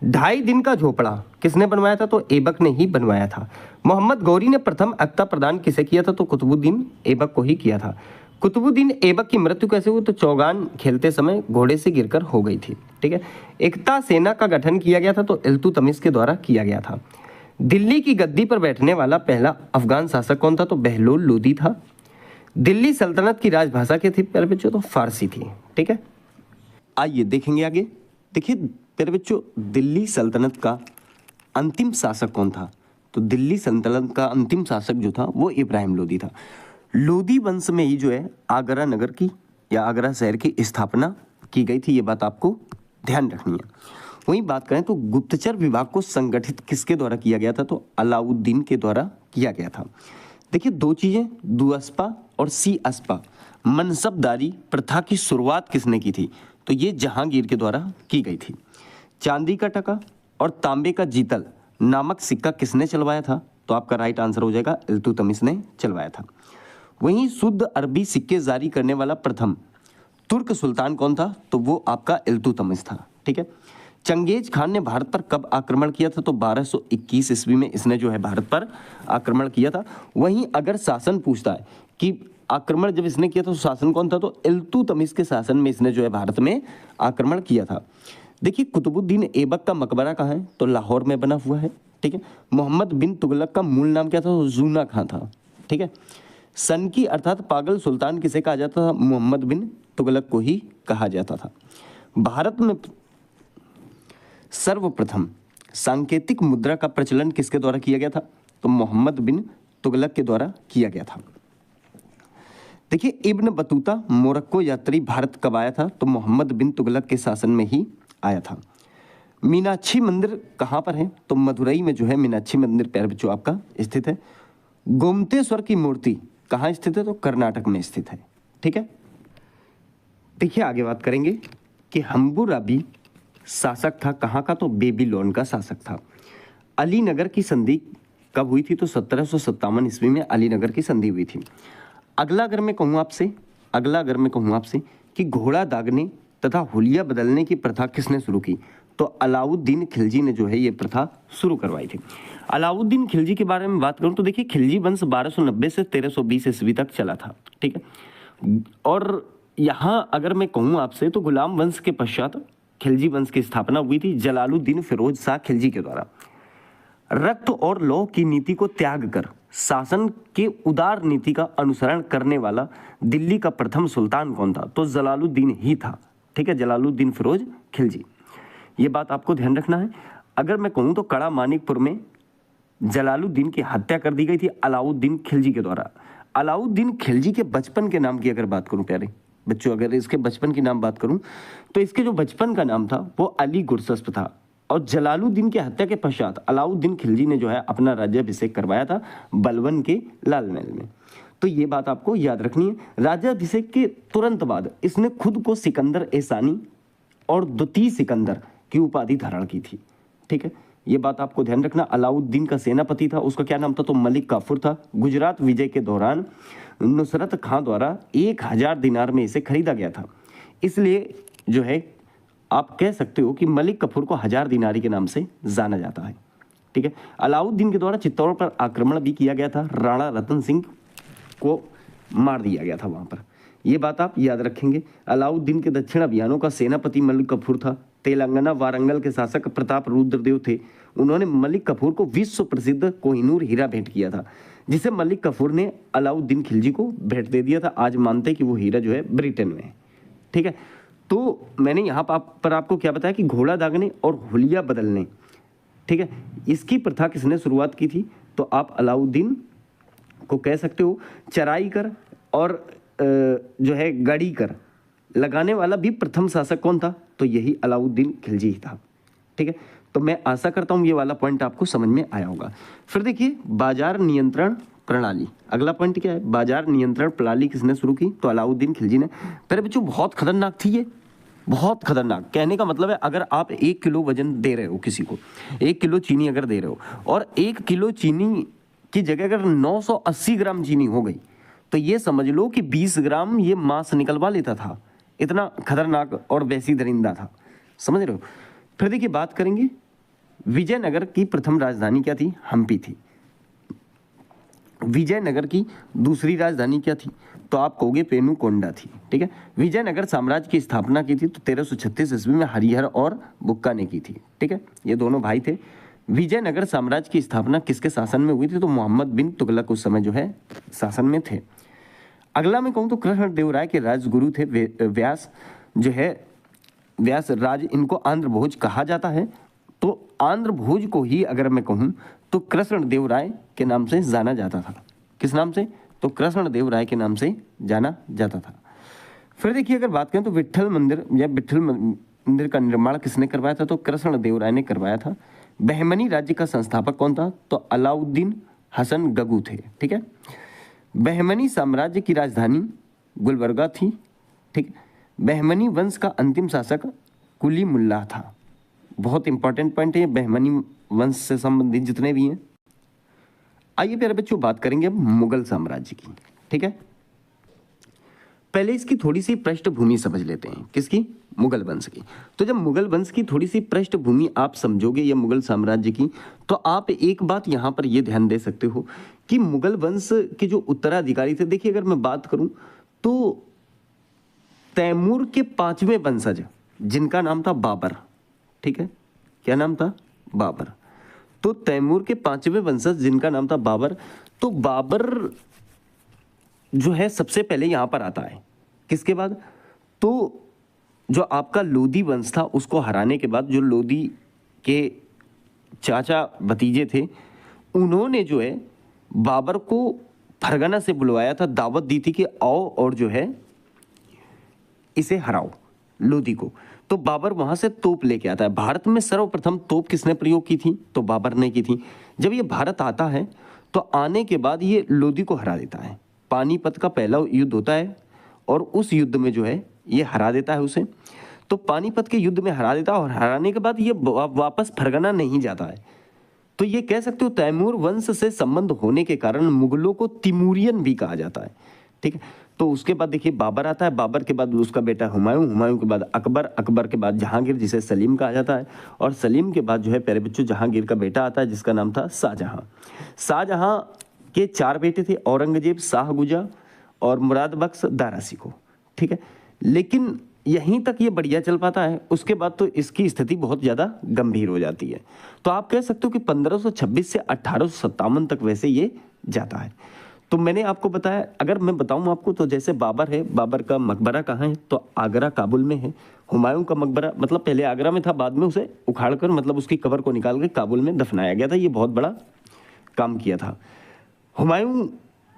2.5 दिन का झोपड़ा किसने बनवाया था? तो ऐबक ने ही बनवाया था। मोहम्मद गौरी ने प्रथम अक्ता प्रदान किसे किया था? तो कुतुबुद्दीन ऐबक को ही किया था। कुतुबुद्दीन ऐबक की मृत्यु कैसे हुई? तो चौगान खेलते समय घोड़े से गिरकर हो गई थी। ठीक है। एकता सेना का गठन किया गया था तो इल्तुतमिश के द्वारा किया गया था। दिल्ली की गद्दी पर बैठने वाला पहला अफगान शासक कौन था? तो बहलोल लोदी था। दिल्ली सल्तनत की राजभाषा क्या थी प्यारे बच्चों? तो फारसी थी। ठीक है। आइए देखेंगे आगे। देखिए प्यारे बच्चों, दिल्ली सल्तनत का अंतिम शासक कौन था? तो दिल्ली सल्तनत का अंतिम शासक जो था वो इब्राहिम लोदी था। लोदी वंश में ही जो है आगरा नगर की या आगरा शहर की स्थापना की गई थी। ये बात आपको ध्यान रखनी है। वहीं बात करें तो गुप्तचर विभाग को संगठित किसके द्वारा किया गया था? तो अलाउद्दीन के द्वारा किया गया था। देखिए, दो चीजें, दुअस्पा और सी अस्पा मनसबदारी प्रथा की शुरुआत किसने की थी? तो ये जहांगीर के द्वारा की गई थी। चांदी का टका और तांबे का जीतल नामक सिक्का किसने चलवाया था? तो आपका राइट आंसर हो जाएगा इल्तुतमिश ने चलवाया था। वहीं शुद्ध अरबी सिक्के जारी करने वाला प्रथम तुर्क सुल्तान कौन था? तो वो आपका इल्तुतमिश था। ठीक है। चंगेज खान ने भारत पर कब आक्रमण किया था? तो 1221 ईस्वी में इसने जो है भारत पर आक्रमण किया था। वहीं अगर शासन पूछता है कि आक्रमण जब इसने किया था तो शासन कौन था? तो इल्तुतमिश के शासन में इसने जो है भारत में आक्रमण किया था। देखिए, कुतुबुद्दीन ऐबक का मकबरा कहाँ है? तो लाहौर में बना हुआ है। ठीक है। मोहम्मद बिन तुगलक का मूल नाम क्या था? तो जूना खां था। ठीक है। सनकी अर्थात पागल सुल्तान किसे कहा जाता था? मोहम्मद बिन तुगलक को ही कहा जाता था। भारत में सर्वप्रथम सांकेतिक मुद्रा का प्रचलन किसके द्वारा किया गया था? तो मोहम्मद बिन तुगलक के द्वारा किया गया था। देखिए, इब्न बतूता मोरक्को यात्री भारत कब आया था? तो मोहम्मद बिन तुगलक के शासन में ही आया था। मीनाक्षी मंदिर कहाँ पर है? तो मदुरई में जो है मीनाक्षी मंदिर प्यारे बच्चों आपका स्थित है। गोमतेश्वर की मूर्ति कहाँ स्थित है? तो कर्नाटक में स्थित है। ठीक है। देखिए, आगे बात करेंगे कि हम्बुराबी शासक था कहाँ का? तो बेबीलोन का शासक था। अलीनगर की संधि कब हुई थी? तो 1757 ईस्वी में अलीनगर की संधि हुई थी। अगला अगर मैं कहूँ आपसे कि घोड़ा दागने तथा हुलिया बदलने की प्रथा किसने शुरू की? तो अलाउद्दीन खिलजी ने जो है ये प्रथा शुरू करवाई थी। अलाउद्दीन खिलजी के बारे में बात करूं तो देखिए, खिलजी वंश 1290 से 1320 ईस्वी तक चला था। ठीक है। और यहाँ अगर मैं कहूँ आपसे तो गुलाम वंश के पश्चात खिलजी वंश की स्थापना हुई थी जलालुद्दीन फिरोज शाह खिलजी के द्वारा। रक्त और लौह की नीति को त्याग कर शासन के उदार नीति का अनुसरण करने वाला दिल्ली का प्रथम सुल्तान कौन था? तो जलालुद्दीन ही था। ठीक है। जलालुद्दीन फिरोज खिलजी, ये बात आपको ध्यान रखना है। अगर मैं कहूँ तो कड़ा मानिकपुर में जलालुद्दीन की हत्या कर दी गई थी अलाउद्दीन खिलजी के द्वारा। अलाउद्दीन खिलजी के बचपन के नाम की अगर बात करूं प्यारे बच्चों, अगर इसके बचपन की नाम बात करूं तो इसके जो बचपन का नाम था वो अली गुरसस्प था। और जलालुद्दीन की हत्या के पश्चात अलाउद्दीन खिलजी ने जो है अपना राज्याभिषेक करवाया था बलवन के लाल महल में। तो ये बात आपको याद रखनी है। राज्याभिषेक के तुरंत बाद इसने खुद को सिकंदर एसानी और द्वितीय सिकंदर की उपाधि धारण की थी। ठीक है। ये बात आपको ध्यान रखना। अलाउद्दीन का सेनापति था, उसका क्या नाम था? तो मलिक काफूर था। गुजरात विजय के दौरान नुसरत खां द्वारा 1000 दिनार में इसे खरीदा गया था। इसलिए जो है आप कह सकते हो कि मलिक कफूर को 1000 दिनारी के नाम से जाना जाता है। ठीक है, अलाउद्दीन के द्वारा चित्तौड़ पर आक्रमण भी किया गया था, राणा रतन सिंह को मार दिया गया था वहां पर, ये बात आप याद रखेंगे। अलाउद्दीन के दक्षिण अभियानों का सेनापति मलिक कफूर था। तेलंगाना वारंगल के शासक प्रताप रुद्रदेव थे, उन्होंने मलिक कफूर को विश्व प्रसिद्ध कोहिनूर हीरा भेंट किया था, जिसे मलिक कफूर ने अलाउद्दीन खिलजी को भेंट दे दिया था। आज मानते हैं कि वो हीरा जो है ब्रिटेन में है। ठीक है, तो मैंने यहाँ पर आपको क्या बताया कि घोड़ा दागने और हुलिया बदलने, ठीक है, इसकी प्रथा किसने शुरुआत की थी? तो आप अलाउद्दीन को कह सकते हो। चराई कर और जो है गड़ी कर लगाने वाला भी प्रथम शासक कौन था? तो यही अलाउद्दीन खिलजी ही था। ठीक है, तो मैं आशा करता हूँ ये वाला पॉइंट आपको समझ में आया होगा। फिर देखिए बाजार नियंत्रण प्रणाली, अगला पॉइंट क्या है? बाजार नियंत्रण प्रणाली किसने शुरू की? तो अलाउद्दीन खिलजी ने। पहले बच्चों बहुत खतरनाक थी ये, बहुत खतरनाक। कहने का मतलब है अगर आप 1 किलो वजन दे रहे हो किसी को, 1 किलो चीनी अगर दे रहे हो और 1 किलो चीनी की जगह अगर 980 ग्राम चीनी हो गई तो ये समझ लो कि 20 ग्राम ये मांस निकलवा लेता था। इतना खतरनाक और वैसी दरिंदा था, समझ रहे हो। फिर देखिए बात करेंगे विजयनगर की प्रथम राजधानी क्या थी? हम्पी थी। विजयनगर की दूसरी राजधानी क्या थी? तो आप कहोगे पेनुकोंडा थी। ठीक है, विजयनगर साम्राज्य की स्थापना की थी तो 1336 ईस्वी में हरिहर और बुक्का ने की थी। ठीक है, ये दोनों भाई थे। विजयनगर साम्राज्य की स्थापना किसके शासन में हुई थी? तो मोहम्मद बिन तुगलक उस समय जो है शासन में थे। अगला मैं कहूँ तो कृष्णदेव राय के राजगुरु थे व्यास, जो है व्यास राज, इनको आंध्र भोज कहा जाता है। तो आंध्र भोज को ही अगर मैं कहूँ तो कृष्णदेव राय के नाम से जाना जाता था। किस नाम से? तो कृष्णदेव राय के नाम से जाना जाता था। फिर देखिए अगर बात करें तो विट्ठल मंदिर का निर्माण किसने करवाया था? तो कृष्णदेव राय ने करवाया था। बहमनी राज्य का संस्थापक कौन था? तो अलाउद्दीन हसन गगू थे। ठीक है, बहमनी साम्राज्य की राजधानी गुलबर्गा थी। ठीक, बहमनी वंश का अंतिम शासक कुली मुल्ला था। बहुत इंपॉर्टेंट पॉइंट है ये, बहमनी वंश से संबंधित जितने भी हैं। आइए प्यारे बच्चों बात करेंगे अब मुगल साम्राज्य की। ठीक है, पहले इसकी थोड़ी सी पृष्ठभूमि समझ लेते हैं। किसकी? मुगल वंश की। तो जब मुगल वंश की थोड़ी सी पृष्ठभूमि आप समझोगे या मुगल साम्राज्य की, तो आप एक बात यहां पर यह ध्यान दे सकते हो कि मुगल वंश के जो उत्तराधिकारी थे, देखिए अगर मैं बात करूं तो तैमूर के 5वें वंशज जिनका नाम था बाबर। ठीक है, क्या नाम था? बाबर। तो तैमूर के 5वें वंशज जिनका नाम था बाबर, तो बाबर जो है सबसे पहले यहां पर आता है। किसके बाद? तो जो आपका लोदी वंश था उसको हराने के बाद जो लोदी के चाचा भतीजे थे उन्होंने जो है बाबर को फरगना से बुलवाया था, दावत दी थी कि आओ और जो है इसे हराओ लोदी को। तो बाबर वहां से तोप लेके आता है। भारत में सर्वप्रथम तोप किसने प्रयोग की थी? तो बाबर ने की थी। जब ये भारत आता है तो आने के बाद ये लोदी को हरा देता है। पानीपत का पहला युद्ध होता है और उस युद्ध में जो है ये हरा देता है उसे। तो पानीपत के युद्ध में हरा देता है और हराने के बाद ये वापस फरगना नहीं जाता है। तो ये कह सकते हो तैमूर वंश से संबंध होने के कारण मुगलों को तिमूरियन भी कहा जाता है। ठीक है, तो उसके बाद देखिए बाबर आता है, बाबर के बाद उसका बेटा हुमायूं, हुमायूं के बाद अकबर, अकबर के बाद जहांगीर जिसे सलीम कहा जाता है, और सलीम के बाद जो है प्यारे बच्चों जहांगीर का बेटा आता है जिसका नाम था शाहजहां। शाहजहां के 4 बेटे थे, औरंगजेब, शाह गुजा और मुराद बख्श दारा सिको। ठीक है, लेकिन यहीं तक ये बढ़िया चल पाता है, उसके बाद तो इसकी स्थिति बहुत ज़्यादा गंभीर हो जाती है। तो आप कह सकते हो कि 1526 से 1857 तक वैसे ये जाता है। तो मैंने आपको बताया, अगर मैं बताऊं आपको तो जैसे बाबर है, बाबर का मकबरा कहाँ है? तो आगरा काबुल में है। हुमायूं का मकबरा मतलब पहले आगरा में था, बाद में उसे उखाड़ कर मतलब उसकी कब्र को निकाल कर काबुल में दफनाया गया था। ये बहुत बड़ा काम किया था। हुमायूं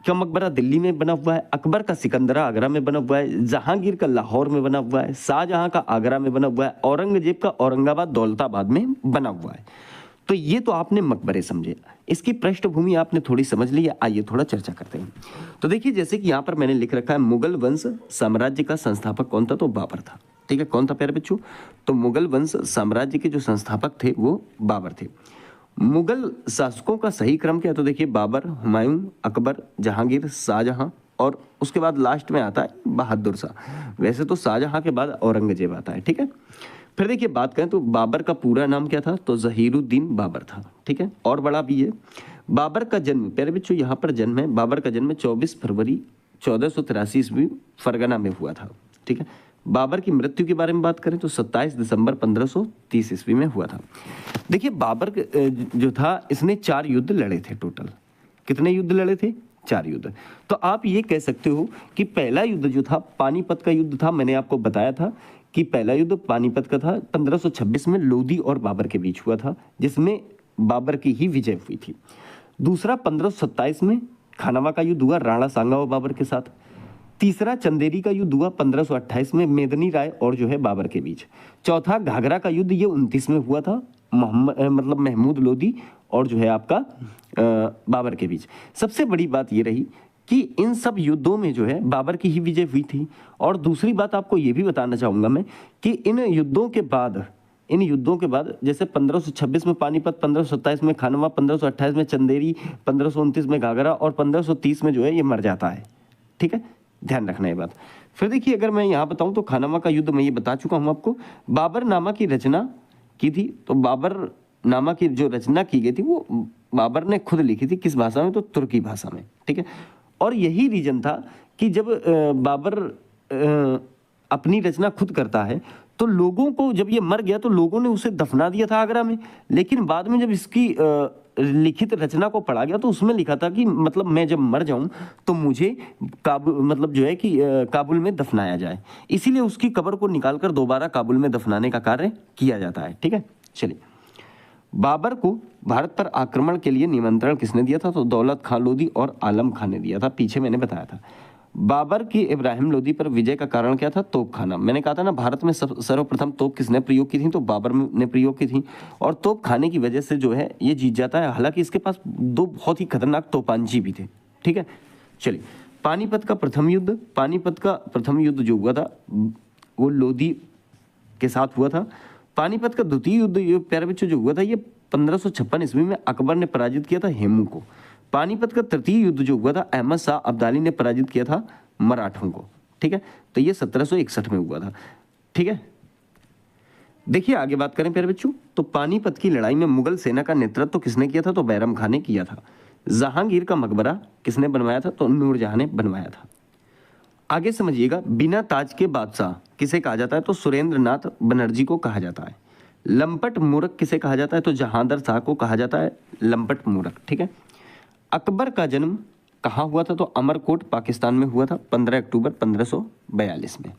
का मकबरा दिल्ली में बना हुआ है, अकबर का सिकंदरा आगरा में बना हुआ है, जहांगीर का लाहौर में बना हुआ है, शाहजहां का आगरा में बना हुआ है, औरंगजेब का औरंगाबाद दौलताबाद में बना हुआ है। तो ये तो आपने मकबरे समझे, इसकी पृष्ठभूमि आपने थोड़ी समझ ली है। आइए थोड़ा चर्चा करते हैं। तो देखिए जैसे कि यहाँ पर मैंने लिख रखा है मुगल वंश साम्राज्य का संस्थापक कौन था? तो बाबर था। ठीक है, कौन था प्यारे बच्चों? तो मुगल वंश साम्राज्य के जो संस्थापक थे वो बाबर थे। मुगल शासकों का सही क्रम क्या है? तो देखिए बाबर, हुमायूं, अकबर, जहांगीर, शाहजहां और उसके बाद लास्ट में आता है बहादुर शाह। वैसे तो शाहजहां के बाद औरंगजेब आता है। ठीक है, फिर देखिए बात करें तो बाबर का पूरा नाम क्या था, तो जहीरुद्दीन बाबर था। ठीक है, और बड़ा भी है। बाबर का जन्म, प्यारे बच्चों यहाँ पर जन्म है, बाबर का जन्म 24 फरवरी 1483 ईस्वी फरगना में हुआ था। ठीक है, बाबर की मृत्यु के बारे में बात करें तो 27 दिसंबर 1530 ईस्वी में हुआ था। देखिए बाबर जो था इसने 4 युद्ध लड़े थे टोटल। कितने युद्ध लड़े थे? 4 युद्ध। तो आप ये कह सकते हो कि पहला युद्ध जो था पानीपत का युद्ध था। मैंने आपको बताया था कि पहला युद्ध पानीपत का था, 1526 में लोधी और बाबर के बीच हुआ था, जिसमें बाबर की ही विजय हुई थी। दूसरा 1527 में खानावा का युद्ध हुआ राणा सांगा और बाबर के साथ। तीसरा चंदेरी का युद्ध हुआ 1528 में मेदनी राय और जो है बाबर के बीच। चौथा घाघरा का युद्ध ये 29 में हुआ था, महमूद लोधी और जो है आपका बाबर के बीच। सबसे बड़ी बात ये रही कि इन सब युद्धों में जो है बाबर की ही विजय हुई थी। और दूसरी बात आपको ये भी बताना चाहूँगा मैं कि इन युद्धों के बाद जैसे 1526 में पानीपत, 1527 में खानवा, 1528 में चंदेरी, 1529 में घाघरा और 1530 में जो है ये मर जाता है। ठीक है, ध्यान रखना ये बात। फिर देखिए अगर मैं यहाँ बताऊँ तो खानवा का युद्ध मैं ये बता चुका हूँ आपको। बाबर नामा की रचना की थी, तो बाबर नामा की जो रचना की गई थी वो बाबर ने खुद लिखी थी। किस भाषा में? तो तुर्की भाषा में। ठीक है, और यही रीजन था कि जब बाबर अपनी रचना खुद करता है तो लोगों को, जब ये मर गया तो लोगों ने उसे दफना दिया था आगरा में। लेकिन बाद में जब इसकी लिखित रचना को पढ़ा गया तो उसमें लिखा था कि मतलब मैं जब मर जाऊं तो मुझे काबुल मतलब जो है कि काबुल में दफनाया जाए। इसीलिए उसकी कब्र को निकालकर दोबारा काबुल में दफनाने का कार्य किया जाता है। ठीक है, चलिए। बाबर को भारत पर आक्रमण के लिए निमंत्रण किसने दिया था? तो दौलत खान लोधी और आलम खान ने दिया था। पीछे मैंने बताया था। बाबर की इब्राहिम लोधी पर विजय का कारण क्या था? तोप खाना। मैंने कहा था ना भारत में सर्वप्रथम तोप किसने प्रयोग की थी? तो बाबर ने प्रयोग की थी। और तोप खाने की वजह से जो है ये जीत जाता है। हालांकि इसके पास 2 बहुत ही खतरनाक तोपांची भी थे। ठीक है, चलिए। पानीपत का प्रथम युद्ध जो हुआ था वो लोधी के साथ हुआ था। पानीपत का द्वितीय युद्ध प्यारे बच्चों जो हुआ था ये 1556 ईस्वी में अकबर ने पराजित किया था हेमू को। पानीपत का तृतीय युद्ध जो हुआ था अहमद शाह अब्दाली ने पराजित किया था मराठों को। ठीक है, तो ये 1761 में हुआ था। ठीक है, देखिए आगे बात करें प्यारे बच्चों तो पानीपत की लड़ाई में मुगल सेना का नेतृत्व किसने किया था? तो बैरम खान ने किया था। जहांगीर का मकबरा किसने बनवाया था? तो नूरजहां ने बनवाया था। आगे समझिएगा, बिना ताज के बादशाह किसे कहा जाता है? तो सुरेंद्र नाथ बनर्जी को कहा जाता है। लंपट मूरख किसे कहा जाता है? तो जहांदर शाह को कहा जाता है लंपट मूरख। ठीक है, अकबर का जन्म कहाँ हुआ था? तो अमरकोट पाकिस्तान में हुआ था 15 अक्टूबर 1542 में।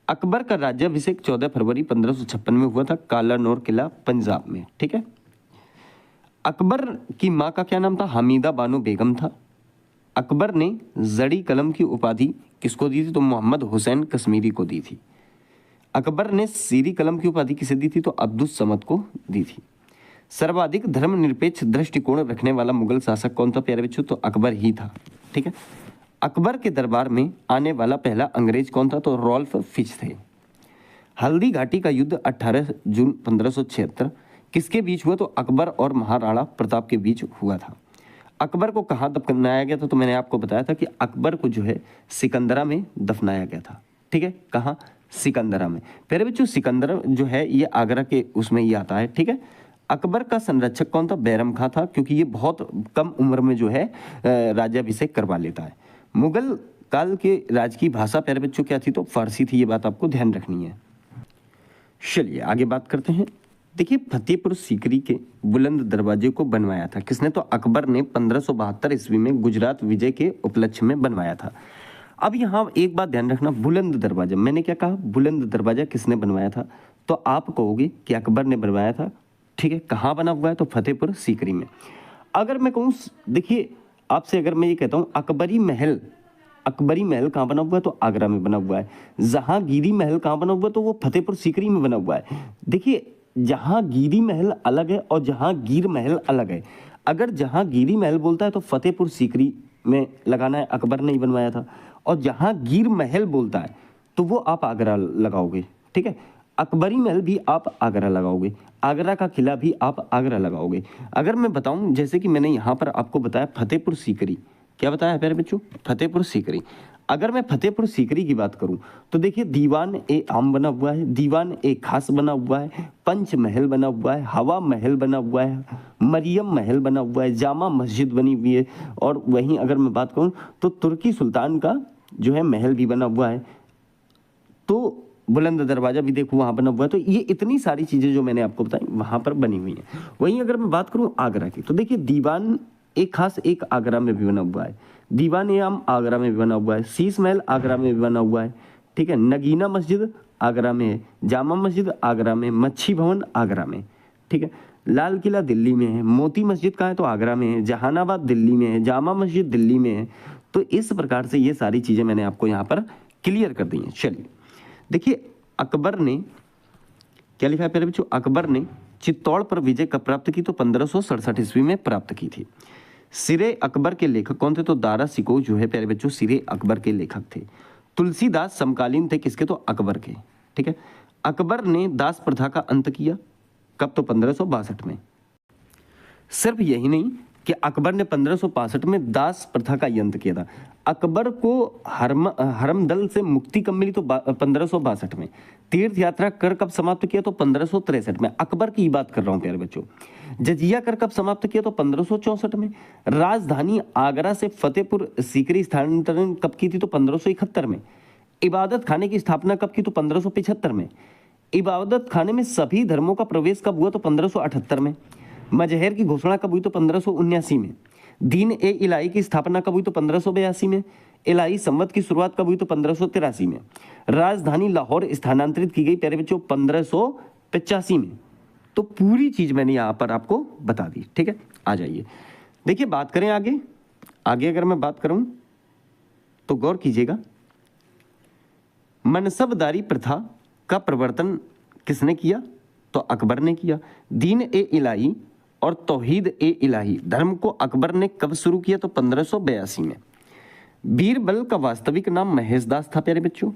अकबर का राज्याभिषेक 14 फरवरी 1556 में हुआ था कालानौर किला पंजाब में। ठीक है, अकबर की माँ का क्या नाम था? हमीदा बानो बेगम था। अकबर ने जड़ी कलम की उपाधि किसको दी थी? तो मोहम्मद हुसैन कश्मीरी को दी थी। अकबर ने सीरी कलम की उपाधि किसे दी थी? तो अब्दुस समद को दी थी। सर्वाधिक धर्मनिरपेक्ष दृष्टिकोण रखने वाला मुगल शासक कौन था प्यारे बच्चों? तो अकबर ही था। ठीक है, अकबर के दरबार में आने वाला पहला अंग्रेज कौन था? तो रॉल्फ फिच थे। हल्दी घाटी का युद्ध 18 जून 1576 किसके बीच हुआ? तो अकबर और महाराणा प्रताप के बीच हुआ था। अकबर को कहाँ दफनाया गया था? तो मैंने आपको बताया था कि अकबर को जो है सिकंदरा में दफनाया गया था। ठीक है, कहाँ? सिकंदरा में। प्यारे बच्चों सिकंदरा जो है ये आगरा के उसमें ही आता है। ठीक है, अकबर का संरक्षक कौन था? बैरम खां था, क्योंकि ये बहुत कम उम्र में जो है राज्याभिषेक करवा लेता है। मुगल काल के राज की भाषा प्यारे बच्चों क्या थी? तो फारसी थी। ये बात आपको ध्यान रखनी है। चलिए आगे बात करते हैं। देखिए फतेहपुर सीकरी के बुलंद दरवाजे को बनवाया था किसने? तो अकबर ने 1572 ईस्वी में गुजरात विजय के उपलक्ष्य में बनवाया था। अब यहाँ एक बात ध्यान रखना, बुलंद दरवाजा, मैंने क्या कहा? बुलंद दरवाजा किसने बनवाया था? तो आप कहोगे कि अकबर ने बनवाया था। ठीक है, कहाँ बना हुआ है? तो फतेहपुर सीकरी में। अगर मैं कहूँ, देखिए आपसे अगर मैं ये कहता हूँ अकबरी महल कहाँ बना हुआ है? तो आगरा में बना हुआ है। जहांगीरी महल कहाँ बना हुआ है? तो वो फतेहपुर सीकरी में बना हुआ है। देखिए जहांगीरी महल अलग है और जहांगीर महल अलग है। अगर जहांगीरी महल बोलता है तो फतेहपुर सीकरी में लगाना है, अकबर ने ही बनवाया था। और जहांगीर महल बोलता है तो वो आप आगरा लगाओगे। ठीक है, अकबरी महल भी आप आगरा लगाओगे, आगरा का किला भी आप आगरा लगाओगे। अगर मैं बताऊं, जैसे कि मैंने यहाँ पर आपको बताया फतेहपुर सीकरी, क्या बताया प्यारे बच्चों? फतेहपुर सीकरी। अगर मैं फतेहपुर सीकरी की बात करूं तो देखिए दीवान ए आम बना हुआ है, दीवान ए खास बना हुआ है, पंच महल बना हुआ है, हवा महल बना हुआ है, मरियम महल बना हुआ है, जामा मस्जिद बनी हुई है, और वहीं अगर मैं बात करूं तो तुर्की सुल्तान का जो है महल भी बना हुआ है, तो बुलंद दरवाजा भी देखो वहां बना हुआ है। तो ये इतनी सारी चीजें जो मैंने आपको बताई वहां पर बनी हुई हैं। वहीं अगर मैं बात करूं आगरा की तो देखिए दीवान एक खास एक आगरा में भी बना हुआ है, दीवान ए आम आगरा में भी बना हुआ है, शीश महल आगरा में भी बना हुआ है, ठीक है, नगीना मस्जिद आगरा में है, जामा मस्जिद आगरा में, मच्छी भवन आगरा में, ठीक है, लाल किला दिल्ली में है, मोती मस्जिद कहाँ है तो आगरा में है, जहानाबाद दिल्ली में है, जामा मस्जिद दिल्ली में है। तो इस प्रकार से ये सारी चीजें मैंने आपको यहाँ पर क्लियर कर दी हैं। चलिए देखिए अकबर ने क्या लिखा है प्यारे बच्चों, अकबर ने चित्तौड़ पर विजय कब प्राप्त की तो 1567 ईस्वी में प्राप्त की थी। सिरे अकबर के लेखक कौन थे तो दारा सिकोह जो है प्यारे बच्चों सिरे अकबर के लेखक थे। तुलसीदास समकालीन थे किसके तो अकबर के, ठीक है। अकबर ने दास प्रथा का अंत किया कब तो 1562 में। सिर्फ यही नहीं कि अकबर ने 1565 में दास प्रथा का अंत किया था, अकबर को हरमदल से मुक्ति कब मिली तो 1562 में। तीर्थ यात्रा कर कब समाप्त किया तो 1563 में। अकबर की बात कर रहा हूं प्यारे बच्चों। जजिया कर कब समाप्त किया तो 1564 में। राजधानी आगरा से फतेहपुर सीकरी स्थानांतरण कब की थी तो 1571 में। इबादत खाने की स्थापना कब की तो 1575 में। इबादत खाने में सभी धर्मों का प्रवेश कब हुआ तो 1578 में। मजहर की घोषणा कब हुई तो 1579 में। दीन ए इलाही की स्थापना कब हुई तो 1582 में। इलाही संवत की शुरुआत कब हुई तो 1583 में। राजधानी लाहौर स्थानांतरित की गई प्यारे बच्चों 1585 में। तो पूरी चीज मैंने यहाँ पर आपको बता दी, ठीक है। आ जाइए देखिए बात करें आगे। आगे अगर मैं बात करूं तो गौर कीजिएगा, मनसबदारी प्रथा का प्रवर्तन किसने किया तो अकबर ने किया। दीन ए इलाही और तौहीद ए इलाही धर्म को अकबर ने कब शुरू किया तो 1582 में। बीरबल का वास्तविक नाम महेशदास था प्यारे बच्चों।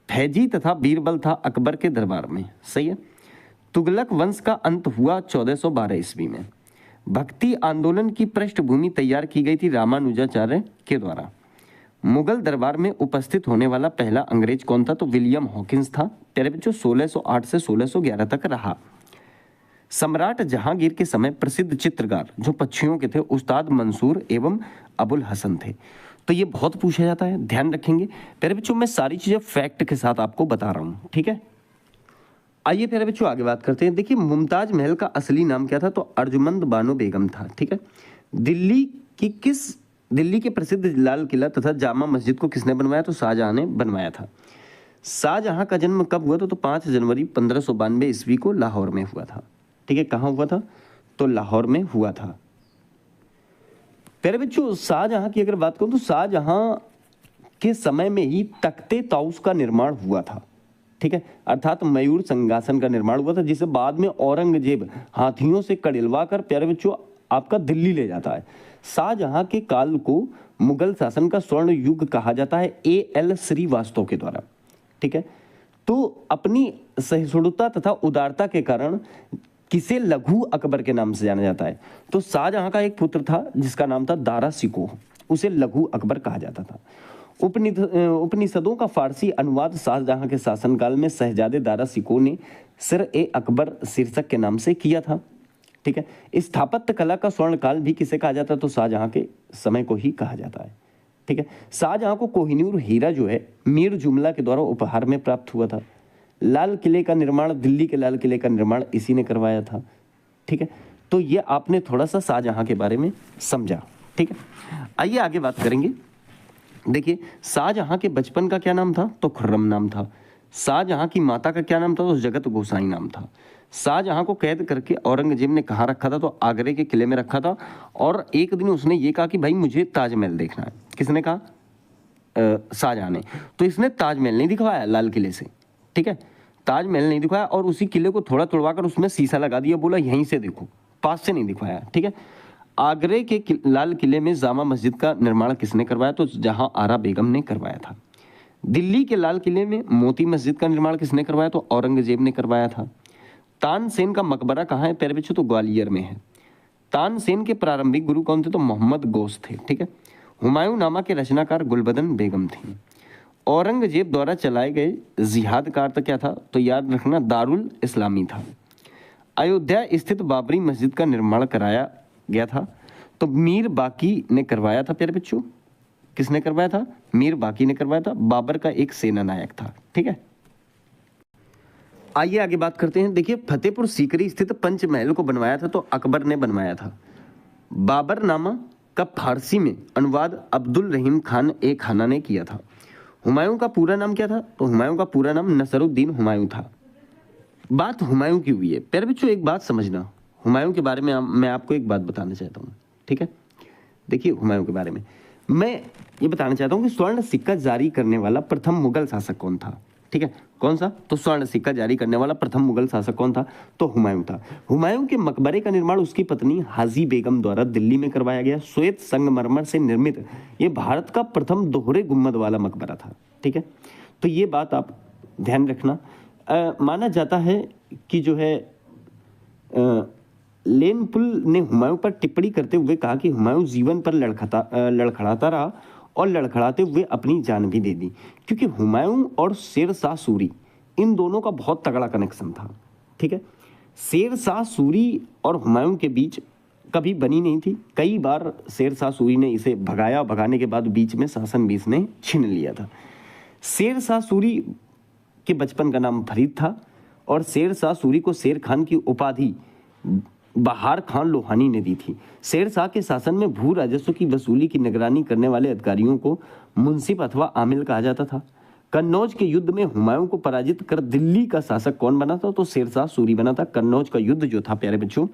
फैजी तथा बीरबल था अकबर के दरबार में, सही है। तुगलक वंश का अंत हुआ 1412 ईस्वी में। भक्ति आंदोलन की पृष्ठभूमि तैयार की गई थी रामानुजाचार्य के द्वारा। मुगल दरबार में उपस्थित होने वाला पहला अंग्रेज कौन था तो विलियम हॉकिंस था प्यारे बच्चों। 1608 से 1611 तक रहा। सम्राट जहांगीर के समय प्रसिद्ध चित्रकार जो पक्षियों के थे उस्ताद मंसूर एवं अबुल हसन थे। तो ये बहुत पूछा जाता है, ध्यान रखेंगे प्यारे बच्चों। मैं सारी चीजें फैक्ट के साथ आपको बता रहा हूं, ठीक है। आइए प्यारे बच्चों आगे बात करते हैं। देखिए मुमताज महल का असली नाम क्या था तो अर्जुमंद बानो बेगम था, ठीक है। दिल्ली के प्रसिद्ध लाल किला तथा जामा मस्जिद को किसने बनवाया तो शाहजहां ने बनवाया था। शाहजहां का जन्म कब हुआ था तो 5 जनवरी 1592 ईस्वी को लाहौर में हुआ था, ठीक है। कहाँ हुआ था तो लाहौर में हुआ था। प्यारे बच्चों शाहजहां की अगर बात करूं तो शाहजहां के समय में ही तख्ते ताउस का निर्माण हुआ था, ठीक है, अर्थात मयूर सिंहासन का निर्माण हुआ था जिसे बाद में औरंगजेब हाथियों से कड़िलवा कर प्यारे बच्चों आपका दिल्ली ले जाता है। शाहजहां के काल को मुगल शासन का स्वर्ण युग कहा जाता है A.L. श्रीवास्तव के द्वारा, ठीक है। तो अपनी सहिष्णुता तथा उदारता के कारण किसे लघु अकबर के नाम से जाना जाता है तो शाहजहां का एक पुत्र था जिसका नाम था दारा सिकोह, उसे लघु अकबर कहा जाता था। उपनिषदों का फारसी अनुवाद शाहजहां के शासनकाल में शहजादे दारा सिकोह ने सिर ए अकबर शीर्षक के नाम से किया था, ठीक है। स्थापत्य कला का स्वर्ण काल भी किसे कहा जाता है तो शाहजहां के समय को ही कहा जाता है, ठीक है। शाहजहां को कोहिनूर हीरा जो है मीर जुमला के द्वारा उपहार में प्राप्त हुआ था। लाल किले का निर्माण, दिल्ली के लाल किले का निर्माण इसी ने करवाया था, ठीक है। तो ये आपने थोड़ा सा शाहजहां के बारे में समझा, ठीक है। आइए आगे बात करेंगे। देखिए शाहजहां के बचपन का क्या नाम था तो खुर्रम नाम था। शाहजहां की माता का क्या नाम था तो जगत गोसाई नाम था। शाहजहां को कैद करके औरंगजेब ने कहाँ रखा था तो आगरे के किले में रखा था। और एक दिन उसने ये कहा कि भाई मुझे ताजमहल देखना है। किसने कहा शाहजहां ने। तो इसने ताजमहल नहीं दिखवाया लाल किले से, ठीक है, ताजमहल नहीं दिखवाया और उसी किले को थोड़ा तोड़वाकर उसमें शीशा लगा दिया, बोला यहीं से देखो, पास से नहीं दिखवाया, ठीक है। आगरे के लाल किले में जामा मस्जिद का निर्माण किसने करवाया तो जहां आरा बेगम ने करवाया था। दिल्ली के लाल किले में मोती मस्जिद का निर्माण किसने करवाया तो औरंगजेब ने करवाया था। तानसेन का मकबरा कहाँ है प्यारे बच्चों तो ग्वालियर में है। तानसेन के प्रारंभिक गुरु कौन थे तो मोहम्मद गौस थे, ठीक है। हुमायूंनामा के रचनाकार गुलबदन बेगम थी। औरंगजेब द्वारा चलाए गए जिहाद का अर्थ क्या था, तो याद रखना दारुल इस्लामी था। अयोध्या स्थित बाबरी मस्जिद का निर्माण कराया गया था, तो मीर बाकी ने करवाया था प्यारे बच्चों। किसने करवाया था? मीर बाकी ने करवाया था, बाबर का एक सेना नायक था। ठीक है, आइए आगे बात करते हैं। देखिए, फतेहपुर सीकरी स्थित पंचमहल को बनवाया था तो अकबर ने बनवाया था। बाबरनामा का फारसी में अनुवाद अब्दुल रहीम खान ए खाना ने किया था। हुमायूं का पूरा नाम क्या था? तो हुमायूं का पूरा नाम नसरुद्दीन हुमायूं था। बात हुमायूं की हुई है प्यारे बच्चों, एक बात समझना, हुमायूं के बारे में मैं आपको एक बात बताना चाहता हूँ। ठीक है, देखिए हुमायूं के बारे में मैं ये बताना चाहता हूँ कि स्वर्ण सिक्का जारी करने वाला प्रथम मुगल शासक कौन था। ठीक है, कौन सा? तो स्वर्ण सिक्का जारी करने वाला प्रथम मुगल शासक कौन था? तो हुमायूं था। हुमायूं के मकबरे का निर्माण उसकी पत्नी हाजी बेगम द्वारा दिल्ली में करवाया गया। श्वेत संगमरमर से निर्मित ये भारत का प्रथम दोहरे गुम्मद वाला मकबरा था। ठीक है, तो ये बात आप ध्यान रखना। माना जाता है कि जो है लेनपुल ने हुमायूं पर टिप्पणी करते हुए कहा कि हुमायूं जीवन पर लड़खड़ाता रहा और लड़खड़ाते हुए अपनी जान भी दे दी, क्योंकि हुमायूं और शेर शाह सूरी इन दोनों का बहुत तगड़ा कनेक्शन था। ठीक है, शेर शाह सूरी और हुमायूं के बीच कभी बनी नहीं थी। कई बार शेर शाह सूरी ने इसे भगाया, भगाने के बाद बीच में शासन भी इसने छीन लिया था। शेर शाह सूरी के बचपन का नाम फरीद था और शेर शाह सूरी को शेर खान की उपाधि बहार खान लोहानी ने दी थी। शेर शाह के शासन में भू राजस्व की वसूली की निगरानी करने वाले अधिकारियों को मुंसिफ अथवा आमिल कहा जाता था। कन्नौज के युद्ध में हुमायूं को पराजित कर दिल्ली का शासक कौन बना था? तो शेर शाह सूरी बना था। कन्नौज का युद्ध जो था प्यारे बच्चों,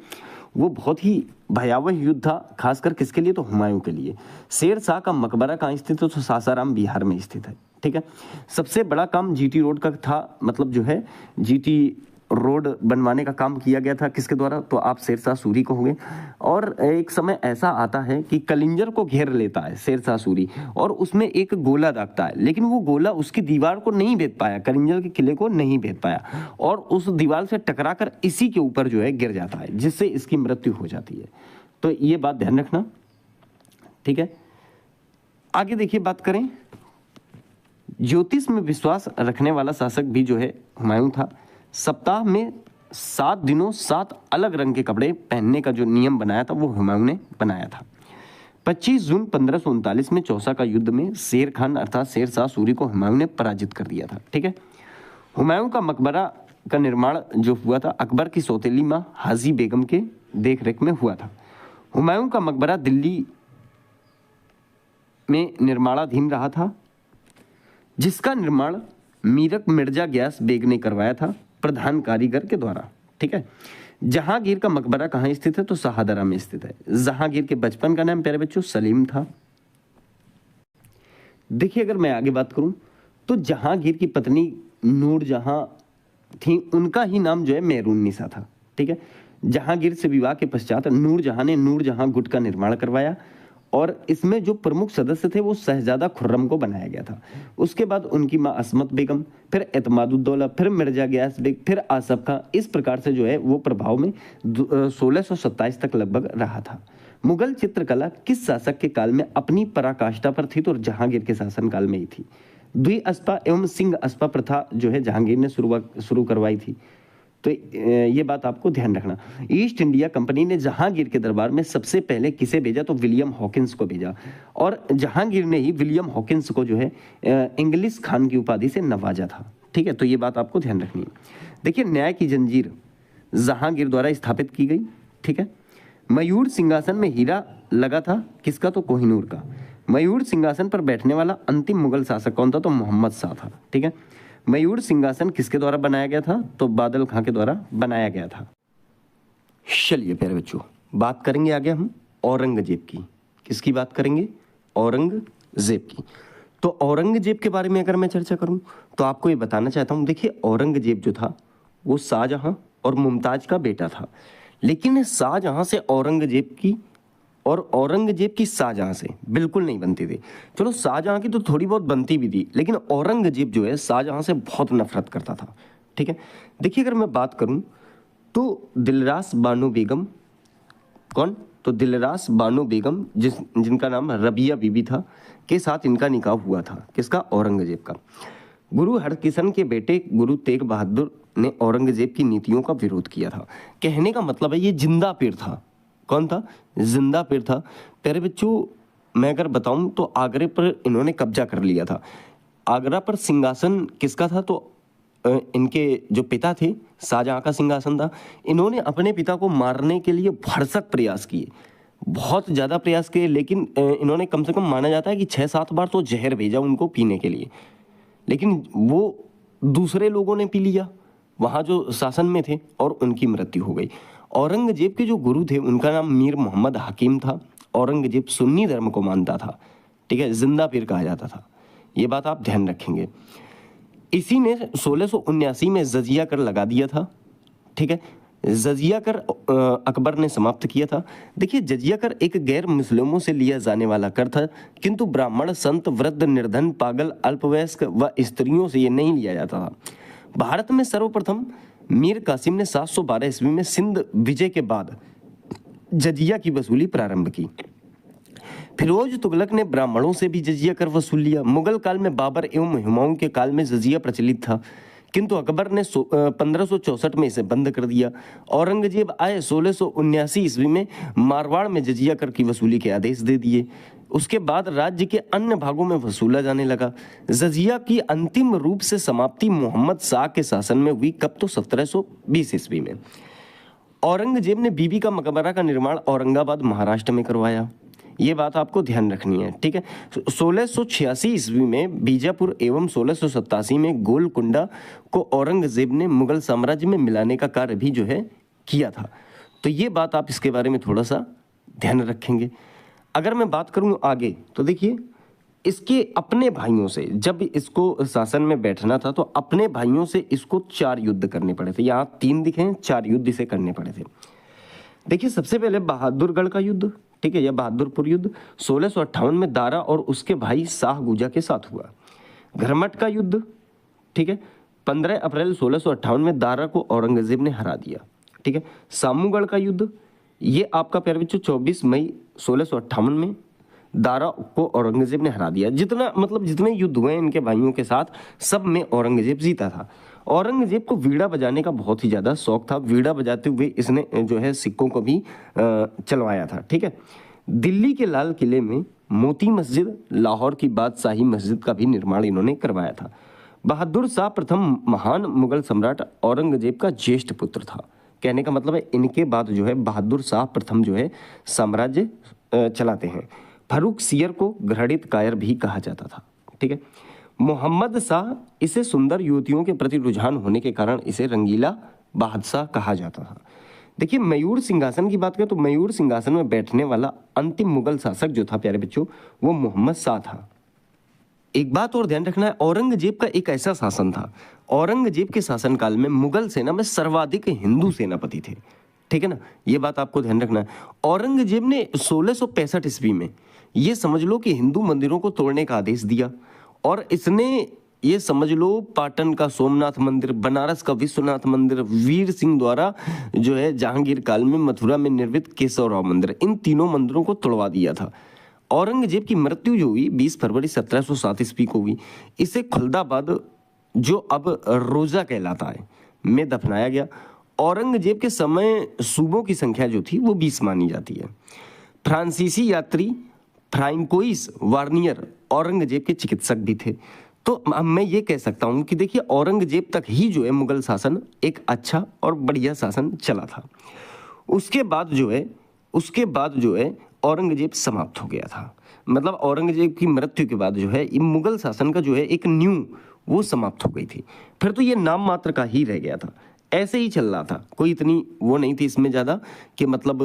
वो बहुत ही भयावह युद्ध था, खासकर किसके लिए? तो हुमायूं के लिए। शेर शाह का मकबरा कहाँ स्थित है? तो सासाराम बिहार में स्थित है। ठीक है, सबसे बड़ा काम जीटी रोड का था, मतलब जो है जीटी रोड बनवाने का काम किया गया था किसके द्वारा? तो आप शेर शाह सूरी को होंगे। और एक समय ऐसा आता है कि कलिंजर को घेर लेता है शेर शाह सूरी और उसमें एक गोला दागता है, लेकिन वो गोला उसकी दीवार को नहीं भेद पाया, कलिंजर के किले को नहीं भेद पाया और उस दीवार से टकराकर इसी के ऊपर जो है गिर जाता है, जिससे इसकी मृत्यु हो जाती है। तो ये बात ध्यान रखना। ठीक है, आगे देखिए, बात करें ज्योतिष में विश्वास रखने वाला शासक भी जो है हुमायूं था। सप्ताह में 7 दिनों 7 अलग रंग के कपड़े पहनने का जो नियम बनाया था वो हुमायूं ने बनाया था। 25 जून 1539 में चौसा का युद्ध में शेर खान अर्थात शेर शाह सूरी को हुमायूं ने पराजित कर दिया था। ठीक है, हुमायूं का मकबरा का निर्माण जो हुआ था अकबर की सौतेली माँ हाजी बेगम के देखरेख में हुआ था। हुमायूं का मकबरा दिल्ली में निर्माणाधीन रहा था, जिसका निर्माण मीरक मिर्जा गयास बेग ने करवाया था प्रधान कारीगर के द्वारा। ठीक है, जहांगीर का मकबरा कहाँ स्थित है? तो शाहदरा में स्थित है। जहांगीर के बचपन का नाम प्यारे बच्चों सलीम था। देखिए, अगर मैं आगे बात करूं तो जहांगीर की पत्नी नूरजहां थी, उनका ही नाम जो है मेहरुन्निसा था। ठीक है, जहांगीर से विवाह के पश्चात नूरजहां ने नूरजहां गुट का निर्माण करवाया और इसमें जो प्रमुख सदस्य थे वो शहजादा खुर्रम को बनाया गया था। उसके बाद उनकी माँ असमत बेगम, फिर एतमादुद्दौला, फिर मिर्जा गयास बेग, फिर आसफ खां, इस प्रकार से जो है वो प्रभाव में 1627 तक लगभग रहा था। मुगल चित्रकला किस शासक के काल में अपनी पराकाष्ठा पर थी? तो जहांगीर के शासनकाल में ही थी। द्विअस्पा एवं सिंह अस्पा प्रथा जो है जहांगीर ने शुरू करवाई थी। तो ये बात आपको ध्यान रखना। ईस्ट इंडिया कंपनी ने जहांगीर के दरबार में सबसे पहले किसे भेजा? तो विलियम हॉकिंस को भेजा और जहांगीर ने ही विलियम हॉकिंस को जो है इंग्लिश खान की उपाधि से नवाजा था। ठीक है, तो ये बात आपको ध्यान रखनी है। देखिए, न्याय की जंजीर जहांगीर द्वारा स्थापित की गई। ठीक है, मयूर सिंहासन में हीरा लगा था किसका? तो कोहिनूर का। मयूर सिंहासन पर बैठने वाला अंतिम मुगल शासक कौन था? तो मोहम्मद शाह था। ठीक है, मयूर सिंहासन किसके द्वारा बनाया गया था? तो बादल खां के द्वारा बनाया गया था। चलिए प्यारे बच्चों, बात करेंगे आगे हम औरंगजेब की। किसकी बात करेंगे? औरंगजेब की। तो औरंगजेब के बारे में अगर मैं चर्चा करूं तो आपको ये बताना चाहता हूं। देखिए, औरंगजेब जो था वो शाहजहां और मुमताज का बेटा था, लेकिन शाहजहां से औरंगजेब की और औरंगजेब की शाहजहां से बिल्कुल नहीं बनती थी। चलो, शाहजहां की तो थोड़ी बहुत बनती भी थी, लेकिन औरंगजेब जो है शाहजहां से बहुत नफरत करता था। ठीक है, देखिए, अगर मैं बात करूं तो दिलरास बानो बेगम, कौन? तो दिलरास बानो बेगम जिनका नाम रबिया बीबी था के साथ इनका निकाह हुआ था। किसका? औरंगजेब का। गुरु हरकिशन के बेटे गुरु तेग बहादुर ने औरंगजेब की नीतियों का विरोध किया था। कहने का मतलब है ये जिंदा पीर था। कौन था? जिंदा पीर था। प्यारे बच्चों, मैं अगर बताऊं तो आगरे पर इन्होंने कब्जा कर लिया था। आगरा पर सिंहासन किसका था? तो इनके जो पिता थे, शाहजहां का सिंहासन था। इन्होंने अपने पिता को मारने के लिए भरसक प्रयास किए, बहुत ज़्यादा प्रयास किए, लेकिन इन्होंने कम से कम माना जाता है कि 6-7 बार तो जहर भेजा उनको पीने के लिए, लेकिन वो दूसरे लोगों ने पी लिया वहाँ जो शासन में थे और उनकी मृत्यु हो गई। औरंगजेब के जो गुरु थे उनका नाम मीर मोहम्मद हकीम था। औरंगजेब सुन्नी धर्म को मानता था, ठीक है, जिंदा पीर कहा जाता था। ये बात आप ध्यान रखेंगे। इसी ने 1679 में जजिया कर लगा दिया था, ठीक है। जजिया कर अकबर ने समाप्त किया था। देखिए, जजिया कर एक गैर मुस्लिमों से लिया जाने वाला कर था, किंतु ब्राह्मण, संत, वृद्ध, निर्धन, पागल, अल्पवयस्क व स्त्रियों से ये नहीं लिया जाता था। भारत में सर्वप्रथम मीर कासिम ने 712 ईस्वी में सिंध विजय के बाद जजिया की वसूली प्रारंभ की। फिरोज तुगलक ने ब्राह्मणों से भी जजिया कर वसूल लिया। मुगल काल में बाबर एवं हुमायूं के काल में जजिया प्रचलित था, किंतु अकबर ने 1564 में इसे बंद कर दिया। औरंगजेब आए 1679 ईस्वी में मारवाड़ में जजिया कर की वसूली के आदेश दे दिए। उसके बाद राज्य के अन्य भागों में वसूला जाने लगा। जजिया की अंतिम रूप से समाप्ति मोहम्मद शाह के शासन में हुई। कब? तो 1720 ईस्वी में। औरंगजेब ने बीबी का मकबरा का निर्माण औरंगाबाद महाराष्ट्र में करवाया। ये बात आपको ध्यान रखनी है, ठीक है। 1686 ईस्वी में बीजापुर एवं 1687 में गोलकुंडा को औरंगजेब ने मुगल साम्राज्य में मिलाने का कार्य भी जो है किया था। तो ये बात आप इसके बारे में थोड़ा सा ध्यान रखेंगे। अगर मैं बात करूं आगे तो देखिए, इसके अपने भाइयों से जब इसको शासन में बैठना था तो अपने भाइयों से इसको 4 युद्ध करने पड़े थे। यहाँ 3 दिखे हैं, 4 युद्ध इसे करने पड़े थे। देखिए, सबसे पहले बहादुरगढ़ का युद्ध, ठीक है, यह बहादुरपुर युद्ध 1658 में दारा और उसके भाई शाह गुजा के साथ हुआ। घरमट का युद्ध, ठीक है, 15 अप्रैल 1658 में दारा को औरंगजेब ने हरा दिया, ठीक है। सामूगढ़ का युद्ध, ये आपका प्यारे बच्चों 24 मई 1658 में दारा को औरंगजेब ने हरा दिया। जितने युद्ध हुए इनके भाइयों के साथ, सब में औरंगजेब जीता था। औरंगजेब को वीणा बजाने का बहुत ही ज़्यादा शौक था। वीणा बजाते हुए इसने जो है सिक्कों को भी चलवाया था, ठीक है। दिल्ली के लाल किले में मोती मस्जिद, लाहौर की बादशाही मस्जिद का भी निर्माण इन्होंने करवाया था। बहादुर शाह प्रथम महान मुगल सम्राट औरंगजेब का ज्येष्ठ पुत्र था। कहने का मतलब है इनके बाद जो है बहादुर शाह प्रथम जो है साम्राज्य चलाते हैं। फर्रुख सियर को घृणित कायर भी कहा जाता था, ठीक है। मोहम्मद शाह, इसे सुंदर युवतियों के प्रति रुझान होने के कारण इसे रंगीला बादशाह कहा जाता था। देखिए, मयूर सिंहासन की बात करें तो मयूर सिंहासन में बैठने वाला अंतिम मुगल शासक जो था प्यारे बच्चों, वो मोहम्मद शाह था। एक बात और ध्यान रखना है, औरंगजेब का एक ऐसा शासन था, औरंगजेब के शासनकाल में मुगल सेना में सर्वाधिक हिंदू सेनापति थे, ठीक है ना। ये बात आपको ध्यान रखना है। औरंगजेब ने 1665 ईस्वी में, ये समझ लो कि हिंदू मंदिरों को तोड़ने का आदेश दिया, और इसने ये समझ लो पाटन का सोमनाथ मंदिर, बनारस का विश्वनाथ मंदिर, वीर सिंह द्वारा जो है जहांगीर काल में मथुरा में निर्मित केशवराव मंदिर, इन तीनों मंदिरों को तोड़वा दिया था। औरंगजेब की मृत्यु जो हुई 20 फरवरी 1707 ईस्वी को हुई। इसे खुलदाबाद, जो अब रोजा कहलाता है, में दफनाया गया। औरंगजेब के समय सूबों की संख्या जो थी वो 20 मानी जाती है। फ्रांसीसी यात्री फ्रांकोइस वार्नियर औरंगजेब के चिकित्सक भी थे। तो मैं ये कह सकता हूँ कि देखिए, औरंगजेब तक ही जो है मुगल शासन एक अच्छा और बढ़िया शासन चला था। उसके बाद जो है औरंगजेब समाप्त हो गया था। मतलब औरंगजेब की मृत्यु के बाद जो है ये मुगल शासन का जो है एक न्यू वो समाप्त हो गई थी। फिर तो ये नाम मात्र का ही रह गया था, ऐसे ही चल रहा था, कोई इतनी वो नहीं थी इसमें ज़्यादा कि मतलब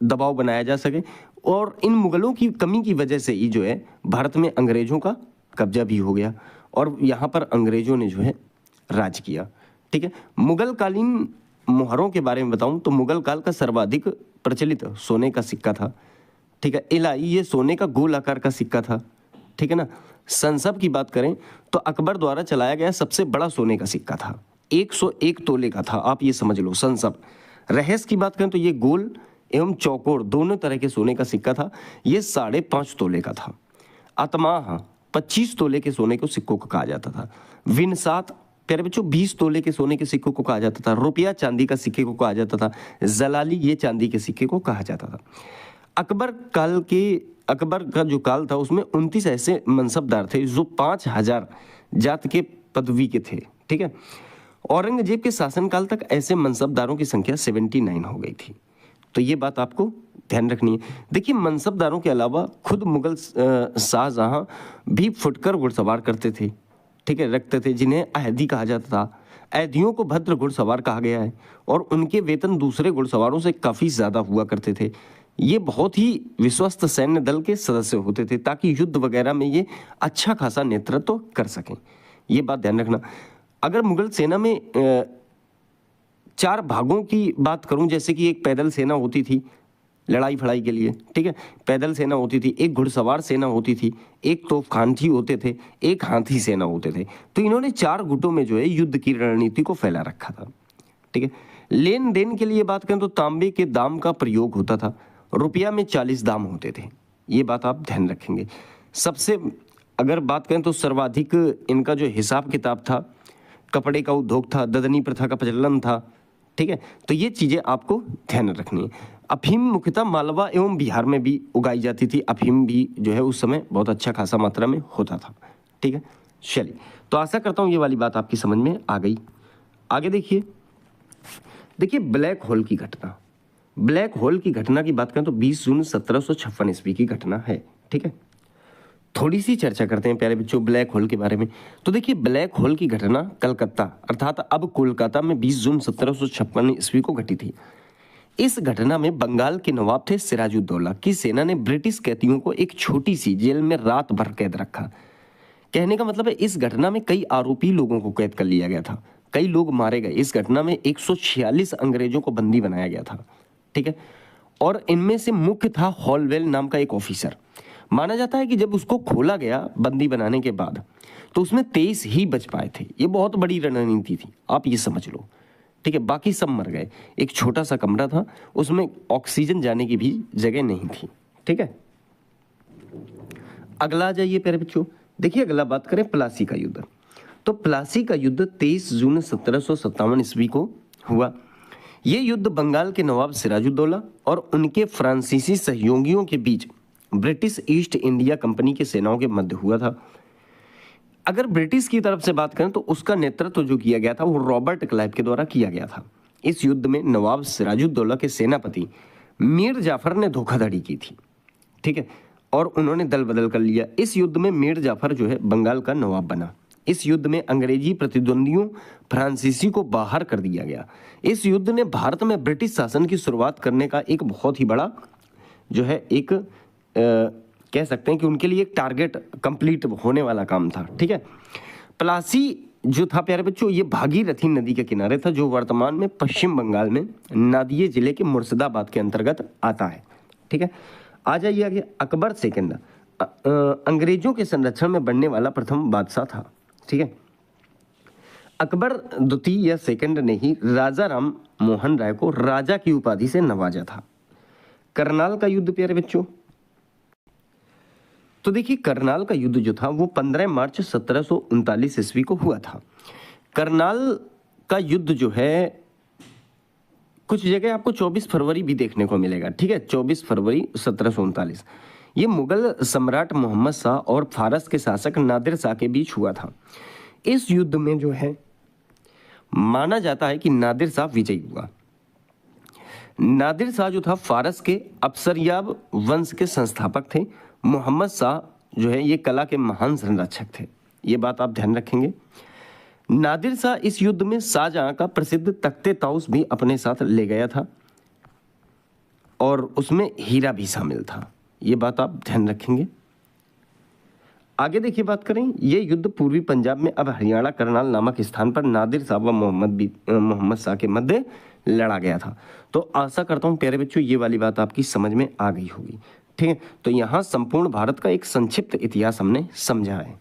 दबाव बनाया जा सके। और इन मुगलों की कमी की वजह से ही जो है भारत में अंग्रेजों का कब्जा भी हो गया और यहाँ पर अंग्रेजों ने जो है राज किया, ठीक है। मुगल कालीन मुहरों के बारे में बताऊं तो मुगल काल का सर्वाधिक प्रचलित सोने का सिक्का था, ठीक है। इलाई, ये सोने का गोल आकार का सिक्का था, ठीक है ना। संसब की बात करें तो अकबर द्वारा चलाया गया सबसे बड़ा सोने का सिक्का था, 101 तोले का था, आप ये समझ लो संसब। रहस्य की बात करें तो ये गोल एवं चौकोर दोनों तरह के सोने का सिक्का था। ये 5.5 तोले का था। अतमाह 25 तोले के सोने के सिक्कों को कहा जाता था। विनसात प्यारे बच्चों 20 तोले के सोने के सिक्कों को कहा जाता था। रुपया चांदी का सिक्के को कहा जाता था। जलाली ये चांदी के सिक्के को कहा जाता था। अकबर का जो काल था उसमें 29 ऐसे मनसबदार थे जो 5000 जात के पदवी के थे। ठीक है, औरंगजेब के शासनकाल तक ऐसे मनसबदारों की संख्या 79 हो गई थी। तो ये बात आपको ध्यान रखनी है। देखिए, मनसबदारों के अलावा खुद मुगल शाहजहां भी फुटकर घुड़सवार करते थे, ठीक है, रखते थे, जिन्हें अहदी कहा जाता था। अहदियों को भद्र घुड़सवार कहा गया है और उनके वेतन दूसरे घुड़सवारों से काफ़ी ज़्यादा हुआ करते थे। ये बहुत ही विश्वस्त सैन्य दल के सदस्य होते थे ताकि युद्ध वगैरह में ये अच्छा खासा नेतृत्व कर सकें। ये बात ध्यान रखना। अगर मुगल सेना में 4 भागों की बात करूं, जैसे कि एक पैदल सेना होती थी लड़ाई फड़ाई के लिए, ठीक है, पैदल सेना होती थी, एक घुड़सवार सेना होती थी, एक तोपखानची होते थे, एक हाथी सेना होते थे। तो इन्होंने 4 गुटों में जो है युद्ध की रणनीति को फैला रखा था। ठीक है, लेन देन के लिए बात करें तो तांबे के दाम का प्रयोग होता था। रुपया में 40 दाम होते थे। ये बात आप ध्यान रखेंगे। सबसे अगर बात करें तो सर्वाधिक इनका जो हिसाब किताब था, कपड़े का उद्योग था, ददनी प्रथा का प्रचलन था। ठीक है, तो ये चीज़ें आपको ध्यान रखनी है। अफीम मुख्यतः मालवा एवं बिहार में भी उगाई जाती थी। अफीम भी जो है उस समय बहुत अच्छा खासा मात्रा में होता था। ठीक है, चलिए, तो आशा करता हूँ ये वाली बात आपकी समझ में आ गई। आगे देखिए ब्लैक होल की घटना। ब्लैक होल की घटना की बात करें तो 20 जून 1756 ईस्वी की घटना है। ठीक है, थोड़ी सी चर्चा करते हैं प्यारे बच्चों ब्लैक होल के बारे में। तो देखिए, ब्लैक होल की घटना कलकत्ता अर्थात अब कोलकाता में 20 जून 1756 ईस्वी को घटी थी। इस घटना में बंगाल के नवाब थे सिराजुद्दौला की सेना ने ब्रिटिश कैदियों को एक छोटी सी जेल में रात भर कैद रखा। कहने का मतलब है इस घटना में कई आरोपी लोगों को कैद कर लिया गया था, कई लोग मारे गए। इस घटना में 146 अंग्रेजों को बंदी बनाया गया था। ठीक है, और इनमें से मुख्य था हॉलवेल नाम का एक ऑफिसर। माना जाता है कि जब उसको खोला गया बंदी बनाने के बाद तो उसमें 23 ही बच पाए थे। ये बहुत बड़ी रणनीति थी, आप ये समझ लो। ठीक है, बाकी सब मर गए। एक छोटा सा कमरा था, उसमें ऑक्सीजन जाने की भी जगह नहीं थी। ठीक है, अगला आ जाइए प्यारे बच्चों। देखिए, अगला बात करें प्लासी का युद्ध। तो प्लासी का युद्ध 23 जून 1757 ईस्वी को हुआ। यह युद्ध बंगाल के नवाब सिराजुद्दौला और उनके फ्रांसीसी सहयोगियों के बीच ब्रिटिश ईस्ट इंडिया कंपनी के सेनाओं के मध्य हुआ था। अगर ब्रिटिश की तरफ से बात करें तो उसका नेतृत्व जो किया गया था वो रॉबर्ट क्लाइव के द्वारा किया गया था। इस युद्ध में नवाब सिराजुद्दौला के सेनापति मीर जाफर ने धोखाधड़ी की थी। ठीक है, और उन्होंने दल बदल कर लिया। इस युद्ध में मीर जाफर जो है बंगाल का नवाब बना। इस युद्ध में अंग्रेजी प्रतिद्वंदियों फ्रांसीसी को बाहर कर दिया गया। इस युद्ध ने भारत में ब्रिटिश शासन की शुरुआत करने का एक बहुत ही बड़ा जो है एक कह सकते हैं कि उनके लिए एक टारगेट कंप्लीट होने वाला काम था। ठीक है, प्लासी जो था प्यारे बच्चों ये भागीरथी नदी के किनारे था, जो वर्तमान में पश्चिम बंगाल में नादिये जिले के मुर्शिदाबाद के अंतर्गत आता है। ठीक है, आ जाइए आगे। अकबर सेकंड अंग्रेजों के संरक्षण में बनने वाला प्रथम बादशाह था। ठीक है, अकबर द्वितीय या सेकंड ने ही राजा राम मोहन राय को राजा की उपाधि से नवाजा था। करनाल का युद्ध प्यारे बच्चों, तो देखिए करनाल का युद्ध जो था वो 15 मार्च 1739 ईस्वी को हुआ था। करनाल का युद्ध जो है कुछ जगह आपको 24 फरवरी भी देखने को मिलेगा। ठीक है, 24 फरवरी 1739 ये मुगल सम्राट मोहम्मद शाह और फारस के शासक नादिर शाह के बीच हुआ था। इस युद्ध में जो है माना जाता है कि नादिर शाह विजयी हुआ। नादिर शाह जो था फारस के अफसरयाब वंश के संस्थापक थे। मोहम्मद शाह जो है ये कला के महान संरक्षक थे। ये बात आप ध्यान रखेंगे। नादिर शाह इस युद्ध में शाहजहां का प्रसिद्ध तख्ते ताउस भी अपने साथ ले गया था और उसमें हीरा भी शामिल था। ये बात आप ध्यान रखेंगे। आगे देखिए बात करें, ये युद्ध पूर्वी पंजाब में अब हरियाणा करनाल नामक स्थान पर नादिर शाह व मोहम्मद शाह के मध्य लड़ा गया था। तो आशा करता हूँ प्यारे बच्चों ये वाली बात आपकी समझ में आ गई होगी। ठीक है, तो यहाँ संपूर्ण भारत का एक संक्षिप्त इतिहास हमने समझा है।